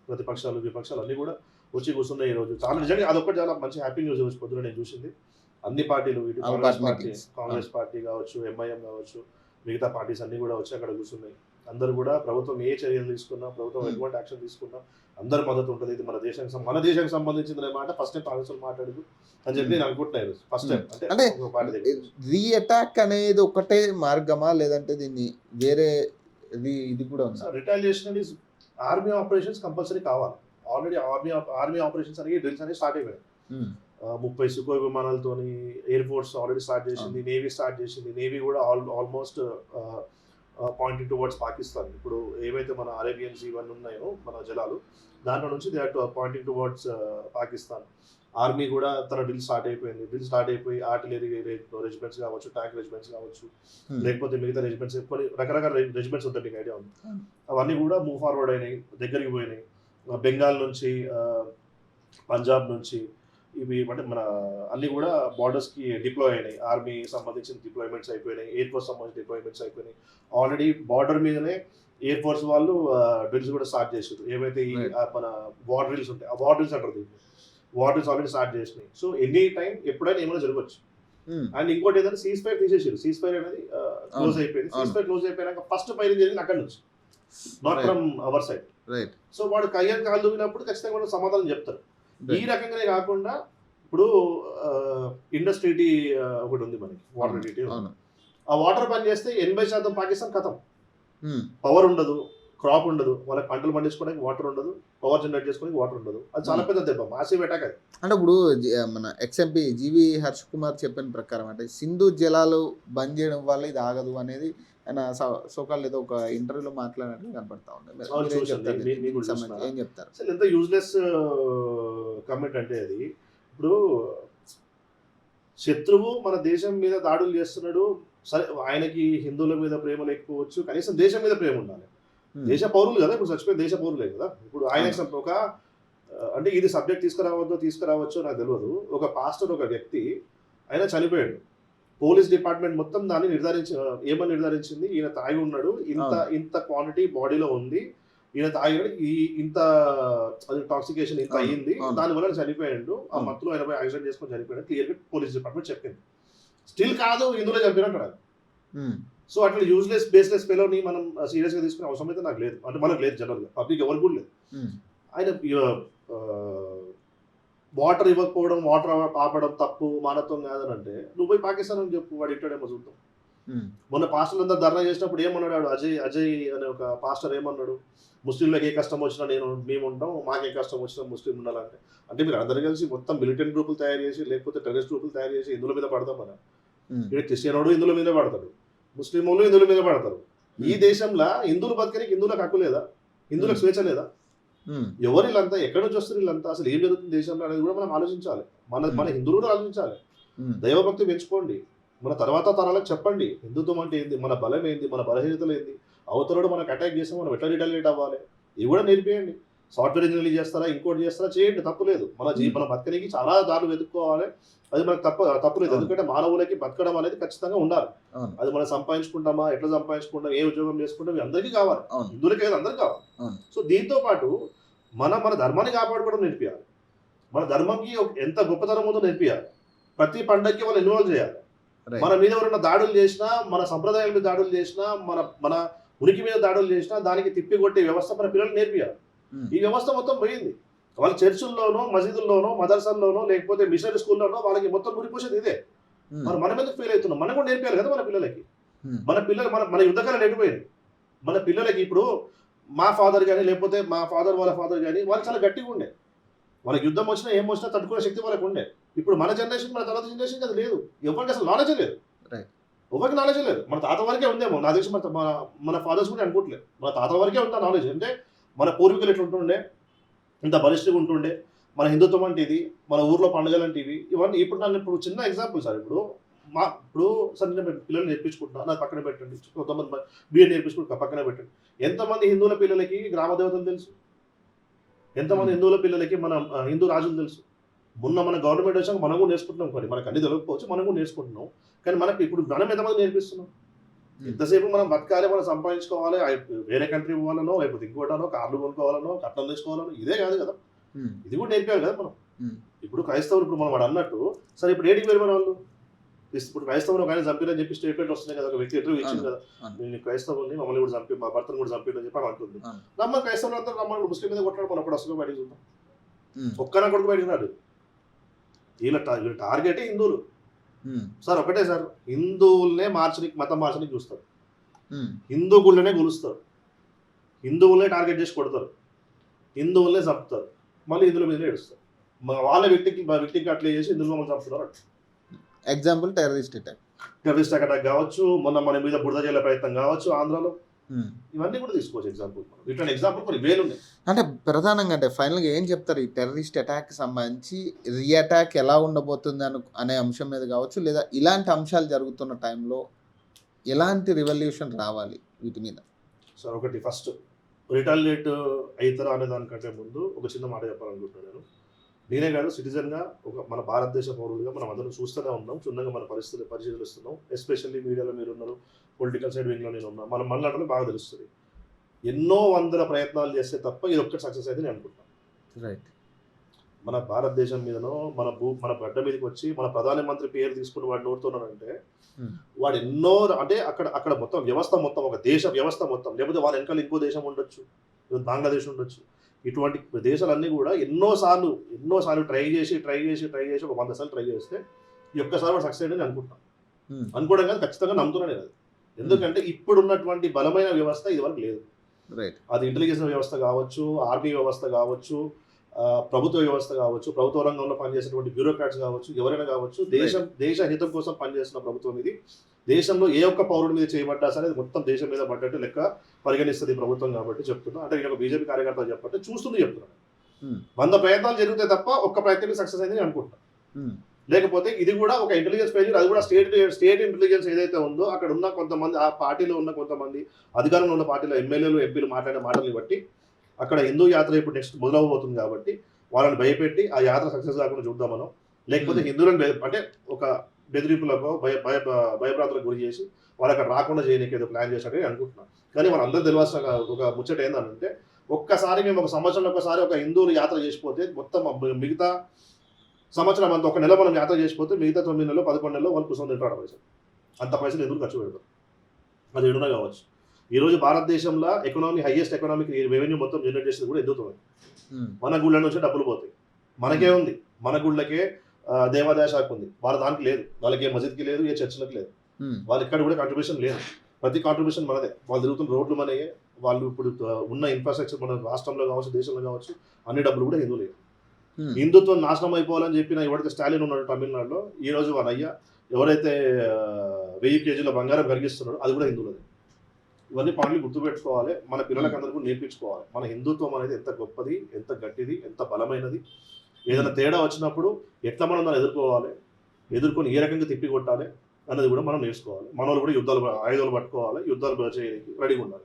ప్రతిపక్షాలు విపక్షాలు అన్ని కూడా వచ్చి కూర్చున్నాయి ఈ రోజు. చాలా నిజంగా అదొకటి చాలా మంచి హ్యాపీ న్యూస్ రోజు పొద్దున నేను చూసింది. అన్ని పార్టీలు, ఇటు కాంగ్రెస్ పార్టీ కావచ్చు, ఎంఐఎం కావచ్చు, మిగతా పార్టీస్ అన్ని కూడా వచ్చి అక్కడ కూర్చున్నాయి. అందరూ కూడా ప్రభుత్వం ఏ చర్యలు తీసుకున్నా, ప్రభుత్వం ఎటువంటి యాక్షన్ తీసుకున్నా అందరు మద్దతు ఉంటుంది. ఇది మన దేశానికి సంబంధించిన మాట ఫస్ట్ టైం కాంగ్రెస్ మాట్లాడదు అని చెప్పి నేను అనుకుంటున్నాను. ఫస్ట్ టైం అంటే రీ అటాక్ అనేది ఒకటే మార్గమా, లేదంటే దీన్ని వేరే ఇది కూడా ఉంది? Retaliation is army operations compulsory కావాలి. ఆల్రెడీ ఆర్మీ ఆపరేషన్స్ అనేవి డ్రిల్స్ అనేవి స్టార్ట్ అయిపోయాయి. 30 సుఖోయ్ విమానాలతోని ఎయిర్ ఫోర్స్ ఆల్రెడీ స్టార్ట్ చేసింది, నేవీ స్టార్ట్ చేసింది. నేవీ కూడా ఆల్మోస్ట్ పాయింటింగ్ టువర్డ్స్ పాకిస్తాన్. ఇప్పుడు ఏవైతే మన అరేబియన్ సీ ఇవన్నీ ఉన్నాయో మన జలాలు, దాంట్లో నుంచి they are pointing towards Pakistan. Army కూడా తన డ్రిల్ స్టార్ట్ అయిపోయి ఆర్టిలరీ రెజిమెంట్స్ కావచ్చు, ట్యాంక్ రెజిమెంట్స్ కావచ్చు, లేకపోతే మిగతా రెజిమెంట్స్, కొన్ని రకరకాల రెజిమెంట్స్ ఉంటాయి, మీకు ఐడియా ఉంది. అవన్నీ కూడా మూవ్ ఫార్వర్డ్ అయినాయి, దగ్గరికి పోయినాయి. బెంగాల్ నుంచి, పంజాబ్ నుంచి ఇవి అంటే మన అన్ని కూడా బార్డర్స్కి డిప్లాయ్ అయినాయి. ఆర్మీ సంబంధించిన డిప్లాయ్మెంట్స్ అయిపోయినాయి, ఎయిర్ ఫోర్స్ సంబంధించిన డిప్లాయ్మెంట్స్ అయిపోయినాయి. ఆల్రెడీ బార్డర్ మీదనే ఎయిర్ ఫోర్స్ వాళ్ళు డ్రిల్స్ కూడా స్టార్ట్ చేసారు. ఏవైతే ఈ మన వార్ డ్రిల్స్ ఉంటాయి, ఆ వార్ డ్రిల్స్ అంటారు దీన్ని, వార్ డ్రిల్స్ ఆల్రెడీ స్టార్ట్ చేసినాయి. సో ఎనీ టైం ఎప్పుడైనా ఏమైనా జరగవచ్చు. అండ్ ఇంకోటి ఏంటంటే సీజ్ ఫైర్ తీసేసారు. సీజ్ ఫైర్ అనేది క్లోజ్ అయిపోయింది. సీజ్ ఫైర్ క్లోజ్ అయిపోయినాక ఫస్ట్ ఫైరింగ్ జరిగింది అక్కడి నుంచి, not from our side. So వాడు కయ్యాన్ని కాలు దూగినప్పుడు ఖచ్చితంగా వాళ్ళు సమాధానం చెప్తారు. ఈ రకంగానే కాకుండా ఇప్పుడు ఇండస్ ట్రీటీ ఒకటి ఉంది మనకి, వాటర్ ట్రీటీ. ఆ వాటర్ పని చేస్తే 80% పాకిస్తాన్ ఖతం. పవర్ ఉండదు, క్రాప్ ఉండదు, వాళ్ళకి పంటలు పండించుకోవడానికి వాటర్ ఉండదు, పవర్ జనరేట్ చేసుకోవడానికి వాటర్ ఉండదు. అది చాలా పెద్ద దెబ్బ, మాసివ్ అటాక్ అది. అంటే ఇప్పుడు మన ఎక్స్ఎంపీ జీవి హర్ష్ కుమార్ చెప్పిన ప్రకారం అంటే సింధు జలాలు బంద్ చేయడం వల్ల ఇది ఆగదు అనేది ఆయన సోకాల్ ఏదో ఒక ఇంటర్వ్యూలో మాట్లాడినట్లు కనపడతా ఉంది. ఏం చెప్తారు? అసలు ఎంత యూజ్లెస్ కమెంట్ అంటే అది. ఇప్పుడు శత్రువు మన దేశం మీద దాడులు చేస్తున్నాడు, సరే ఆయనకి హిందువుల మీద ప్రేమ లేకపోవచ్చు, కనీసం దేశం మీద ప్రేమ ఉండాలి. దేశ పౌరులు కదా, ఇప్పుడు చచ్చిపోయిన దేశ పౌరులే కదా. ఇప్పుడు ఆయన ఒక అంటే ఇది సబ్జెక్ట్ తీసుకురావచ్చో నాకు తెలియదు. ఒక పాస్టర్, ఒక వ్యక్తి ఆయన చనిపోయాడు, పోలీస్ డిపార్ట్మెంట్ మొత్తం దాన్ని ఏమని నిర్ధారించింది, ఈయన తాగి ఉన్నాడు, ఇంత క్వాంటిటీ బాడీలో ఉంది, ఈయన తాగినాడు, ఇంత టాక్సికేషన్ ఇంత అయ్యింది, దానివల్ల చనిపోయాడు, ఆ మత్తులో ఆయన యాక్సిడెంట్ చేసుకొని చనిపోయాడు, క్లియర్గా పోలీస్ డిపార్ట్మెంట్ చెప్పింది. స్టిల్ కాదు ఇందులో చంపినట్టు. సో అట్లా యూజ్లెస్ బేస్లెస్ ఫెలోని మనం సీరియస్ గా తీసుకునే అవసరం అయితే నాకు లేదు, అంటే మనకు లేదు, జనరల్ గా పబ్లిక్ ఎవరికి కూడా లేదు. ఆయన వాటర్ ఇవ్వకపోవడం, వాటర్ ఆపడం తప్పు, మానత్వం కాదని అంటే నువ్వు పోయి పాకిస్తాన్ అని చెప్పు, వాడు ఇంటాడేమో చూద్దాం. మొన్న పాస్టర్లు అంతా ధర్నా చేసినప్పుడు ఏమన్నాడు అజయ్ అనే ఒక పాస్టర్ ఏమన్నాడు, ముస్లింలకు ఏ కష్టం వచ్చినా మేము ఉంటాం, మాకే కష్టం వచ్చినా ముస్లిం ఉండాలంటే. అంటే మీరు అందరు కలిసి మొత్తం మిలిటెంట్ గ్రూపులు తయారు చేసి, లేకపోతే టెర్రరిస్ట్ గ్రూపులు తయారు చేసి ఇందులో మీద పడతాం మనం. ఇక్కడ క్రిస్టియనోడు ఇందులో మీద పడతాడు, ముస్లిం వాళ్ళు ఇందులో మీద పడతారు. ఈ దేశంలో హిందువులు బతకనికి హిందువులకు హక్కు లేదా, హిందువులకు స్వేచ్ఛ లేదా? ఎవరు వీళ్ళంతా, ఎక్కడి నుంచి వస్తారు వీళ్ళంతా, అసలు ఏం జరుగుతుంది దేశంలో అనేది కూడా మనం ఆలోచించాలి. మన హిందువులు కూడా ఆలోచించాలి. దైవభక్తి పెంచుకోండి, మన తర్వాత తరాలకు చెప్పండి హిందుత్వం అంటే ఏంది, మన బలం ఏంది, మన బలహీనతలు ఏంది, అవతలడు మనకు అటాక్ చేస్తే మనం ఎట్లా రిటాలియేట్ అవ్వాలి, ఇవి కూడా నేర్పియండి. సాఫ్ట్వేర్ ఇంజనీరింగ్ చేస్తారా, ఇంకోటి చేస్తారా, చేయండి, తప్పులేదు. మన బతకనికి చాలా దారులు వెతుక్కోవాలి, అది మనకు తప్పులేదు. ఎందుకంటే మానవులకి బతకడం అనేది ఖచ్చితంగా ఉండాలి. అది మనం సంపాదించుకుంటామా, ఎట్లా సంపాదించుకుంటాం, ఏ ఉద్యోగం చేసుకుంటాం, అందరికీ కావాలి, హిందువులకే కదా అందరికీ కావాలి. సో దీంతో పాటు మన ధర్మాన్ని కాపాడుకోవడం నేర్పియాలి, మన ధర్మంకి ఎంత గొప్పతనం ఉందో నేర్పియాలి. ప్రతి పండగకి వాళ్ళు ఇన్వాల్వ్ చేయాలి. మన మీద ఎవరైనా దాడులు చేసినా, మన సంప్రదాయాల మీద దాడులు చేసినా, మన ఉనికి మీద దాడులు చేసినా దానికి తిప్పికొట్టే వ్యవస్థ మన పిల్లలు నేర్పియాలి. ఈ వ్యవస్థ మొత్తం పోయింది. వాళ్ళ చర్చిల్లోనో, మసీదుల్లోనో, మదర్సాల్లోనో, లేకపోతే మిషనరీ స్కూల్లోనో వాళ్ళకి మొత్తం మురిపోసేది ఇదే. మన మీద ఫెయిల్ అవుతున్నాం, మనం కూడా నేర్పాలి కదా మన పిల్లలకి. మన యుద్ధకాలం ఎడిపోయింది. మన పిల్లలకి ఇప్పుడు మా ఫాదర్ కానీ, లేకపోతే మా ఫాదర్ వాళ్ళ ఫాదర్ కానీ, వాళ్ళు చాలా గట్టిగా ఉండే, వాళ్ళకి యుద్ధం వచ్చినా ఏం వచ్చినా తట్టుకునే శక్తి వాళ్ళకి ఉండే. ఇప్పుడు మన జనరేషన్, మన తర్వాత జనరేషన్ అది లేదు. ఎవరికి అసలు నాలెడ్జ్ లేదు, ఎవరికి నాలెడ్జ్ లేదు. మన తాత వరకే ఉందేమో నా తెలిసి, మన ఫాదర్స్ కూడా అనుకోవట్లేదు, మన తాత వరకే ఉందా నాలెడ్జ్. అంటే మన పూర్వీకులు ఎట్లా ఉంటుండే, ఇంత బలిష్టంగా ఉంటుండే, మన హిందుత్వం అంటే ఇది, మన ఊర్లో పండుగలు అంటే ఇవి, ఇవన్నీ. ఇప్పుడు చిన్న ఎగ్జాంపుల్ సార్, ఇప్పుడు సరే నేను పిల్లలు నేర్పించుకుంటున్నా, నాకు పక్కన పెట్టండి, కొంతమంది బిఎడ్ నేర్పించుకుంటా, పక్కన పెట్టండి. ఎంతమంది హిందువుల పిల్లలకి గ్రామ దేవతలు తెలుసు, ఎంతమంది హిందువుల పిల్లలకి మన హిందూ రాజులు తెలుసు. మన గవర్నమెంట్ వచ్చాక మనం కూడా నేర్చుకుంటున్నాం, కానీ మనకు అన్ని తెలియకపోవచ్చు, మనం కూడా నేర్చుకుంటున్నాం. కానీ మనకి ఇప్పుడు మనం ఎంతమంది నేర్పిస్తున్నాం? ఎంతసేపు మనం బతకాలి, మనం సంపాదించుకోవాలి, వేరే కంట్రీ పోవాలనో, లేకపోతే ఇంకోటనో, కార్లు కొనుక్కోవాలనో, కట్నం తెచ్చుకోవాలనో, ఇదే కాదు కదా. ఇది కూడా నేర్పాలి కదా మనం. ఇప్పుడు క్రైస్తవులు, ఇప్పుడు మనం వాడు అన్నట్టు సరే, ఇప్పుడు ఏడికి వెళ్ళిన వాళ్ళు, ఇప్పుడు క్రైస్తవులు కానీ చంపిరని చెప్పి స్టేట్మెంట్ వస్తున్నాయి కదా, ఒక వ్యక్తి ఎట్లా ఇచ్చింది కదా, నేను క్రైస్తవుల్ని మమ్మల్ని కూడా చంపి, మా భర్తను కూడా చంపిరని చెప్పి అంటుంది. నమ్మ క్రైస్తవులు అంతా నమ్మల్ని ముస్లిం మీద కొట్టాడు, మనం అప్పుడు అసలు బయటకు చూద్దాం, ఒక్కన కొడుకు బయటకు రాడు. వీళ్ళ టార్గెటే హిందువులు సార్. ఒకటే సార్, హిందువులనే మతం మార్చడానికి చూస్తారు, హిందూ గుళ్ళనే గులుస్తారు, హిందువులనే టార్గెట్ చేసి కొడతారు, హిందువులనే చంపుతారు, మళ్ళీ హిందువుల మీదనే ఏడుస్తారు. వాళ్ళ వ్యక్తికి అట్లా చేసి హిందువులు మమ్మల్ని చంపుతున్నారు. ఎగ్జాంపుల్ టెర్రరిస్ట్ అటాక్ కావచ్చు, మన మీద బురద జల్లే ప్రయత్నం కావచ్చు ఆంధ్రాలో, ఇవన్నీ కూడా తీసుకోవచ్చు ఎగ్జాంపుల్. ఇట్లాంటి ఎగ్జాంపుల్ కొన్ని వేలు ఉన్నాయి. అంటే ప్రధానంగా అంటే ఫైనల్గా ఏం చెప్తారు, ఈ టెర్రరిస్ట్ అటాక్ సంబంధించి రీఅటాక్ ఎలా ఉండబోతుంది అనే అంశం మీద కావచ్చు, లేదా ఇలాంటి అంశాలు జరుగుతున్న టైంలో ఎలాంటి రివల్యూషన్ రావాలి వీటి మీద? సార్ ఒకటి, ఫస్ట్ రిటాలియేట్ అవుతారా అనే దానికంటే ముందు ఒక చిన్న మాట చెప్పాలనుకుంటున్నాను. నేనే కాదు, సిటిజన్గా, మన భారతదేశ పౌరులుగా మనం అందరం చూస్తూనే ఉన్నాం, క్షుణ్ణంగా మన పరిశీలిస్తున్నాం. ఎస్పెషల్లీ మీడియాలో మీరు ఉన్నారు, పొలిటికల్ సైడ్ వింగ్లో నేను ఉన్నాను, మనం మాట్లాడడం బాగా తెలుస్తుంది. ఎన్నో వందల ప్రయత్నాలు చేస్తే తప్ప ఇది ఒక్కటి సక్సెస్ అయితే నేను అనుకుంటున్నాను. రైట్. మన భారతదేశం మీదనో, మన గడ్డ మీదకి వచ్చి మన ప్రధానమంత్రి పేరు తీసుకుని వాడు నోడుతున్నాడంటే, వాడు ఎన్నో, అంటే అక్కడ మొత్తం వ్యవస్థ మొత్తం, ఒక దేశ వ్యవస్థ మొత్తం, లేకపోతే వాళ్ళ వెనకాల ఇంకో దేశం ఉండొచ్చు, బంగ్లాదేశ్ ఉండొచ్చు, ఇటువంటి దేశాలన్నీ కూడా ఎన్నోసార్లు ట్రై చేసి ఒక 100 సార్లు ట్రై చేస్తే ఈ ఒక్కసారి వాడు సక్సెస్ అయ్యిందని అనుకుంటున్నాను. అనుకోవడం కాదు, ఖచ్చితంగా నమ్ముతున్నాను నేను. ఎందుకంటే ఇప్పుడున్నటువంటి బలమైన వ్యవస్థ ఇదివరకు లేదు. అది ఇంటెలిజెన్స్ వ్యవస్థ కావచ్చు, ఆర్మీ వ్యవస్థ కావచ్చు, ప్రభుత్వ వ్యవస్థ కావచ్చు, ప్రభుత్వ రంగంలో పనిచేసినటువంటి బ్యూరోక్రాట్స్ కావచ్చు, ఎవరైనా కావచ్చు, దేశ హితం కోసం పనిచేస్తున్న ప్రభుత్వం ఇది. దేశంలో ఏ ఒక్క పౌరుడి మీద చేయబడ్డా సరే మొత్తం దేశం మీద పడ్డట్టు లెక్క పరిగణిస్తుంది ప్రభుత్వం. కాబట్టి చెప్తున్నా, అంటే నేను ఒక బీజేపీ కార్యకర్త చెప్పంటే చూస్తుంది చెప్తున్నాను. 100 ప్రయత్నాలు జరిగితే తప్ప ఒక్క ప్రయత్నం సక్సెస్ అయింది అనుకుంటున్నాను. లేకపోతే ఇది కూడా ఒక ఇంటెలిజెన్స్ ఫెయిల్యూర్. అది కూడా స్టేట్ ఇంటెలిజెన్స్ ఏదైతే ఉందో, అక్కడ ఉన్న కొంతమంది, ఆ పార్టీలో ఉన్న కొంతమంది, అధికారంలో ఉన్న పార్టీలో ఎమ్మెల్యేలు, ఎంపీలు మాట్లాడే మాటల్ని బట్టి అక్కడ హిందూ యాత్ర ఇప్పుడు నెక్స్ట్ మొదలవబోతుంది. కాబట్టి వాళ్ళని భయపెట్టి ఆ యాత్ర సక్సెస్ కాకుండా చూద్దాం మనం. లేకపోతే హిందువులను, అంటే ఒక బెదిరింపులకు భయభ్రాంతులకు గురి చేసి వాళ్ళు అక్కడ రాకుండా చేయడానికి ఏదో ప్లాన్ చేసినట్టు అనుకుంటున్నాను. కానీ వాళ్ళందరూ తెలియాల్సిన ఒక ముచ్చట ఏంటంటే, ఒక్కసారి మేము ఒక సంవత్సరంలో ఒకసారి ఒక హిందువులు యాత్ర చేసిపోతే మొత్తం మిగతా సంవత్సరం అంతా ఒక నెల మనం యాత్ర చేసిపోతే మిగతా 9 నెలలు 11 నెలలు వాళ్ళు కూర్చొని తింటారు పైసలు. అంత పైసలు ఎందుకు ఖర్చు పెడతారు? అది ఏడునా కావచ్చు. ఈరోజు భారతదేశంలో హైయెస్ట్ ఎకనామిక్ రెవెన్యూ మొత్తం జనరేట్ చేసేది కూడా హిందుత్వమే. మన గుళ్ళ నుంచి డబ్బులు పోతాయి. మనకే ఉంది, మన గుళ్ళకే దేవాదాయ శాఖ ఉంది, వాళ్ళ దానికి లేదు. వాళ్ళకి ఏ మసీద్కి లేదు, ఏ చర్చిలకు లేదు. వాళ్ళు ఇక్కడ కూడా కాంట్రిబ్యూషన్ లేదు. ప్రతి కాంట్రిబ్యూషన్ మనదే. వాళ్ళు తిరుగుతున్న రోడ్లు మనయే. వాళ్ళు ఇప్పుడు ఉన్న ఇన్ఫ్రాస్ట్రక్చర్ మన రాష్ట్రంలో కావచ్చు, దేశంలో కావచ్చు, అన్ని డబ్బులు కూడా హిందువులే. హిందుత్వం నాశనం అయిపోవాలని చెప్పిన ఎవరైతే స్టాలిన్ ఉన్నాడు తమిళనాడులో, ఈ రోజు వాళ్ళ అయ్య ఎవరైతే 1000 కేజీల బంగారం కరిగిస్తున్నాడో అది కూడా హిందువులదే. ఇవన్నీ పాయింట్లు గుర్తుపెట్టుకోవాలి. మన పిల్లలకి అందరికీ నేర్పించుకోవాలి. మన హిందుత్వం అనేది ఎంత గొప్పది, ఎంత గట్టిది, ఎంత బలమైనది. ఏదైనా తేడా వచ్చినప్పుడు ఎట్లా మనం దాన్ని ఎదుర్కొని ఏ రకంగా తిప్పి కొట్టాలి అన్నది కూడా మనం నేర్చుకోవాలి. మన వాళ్ళు కూడా ఆయుధాలు పట్టుకోవాలి, యుద్ధాలు చేయడానికి రెడీగా ఉండాలి.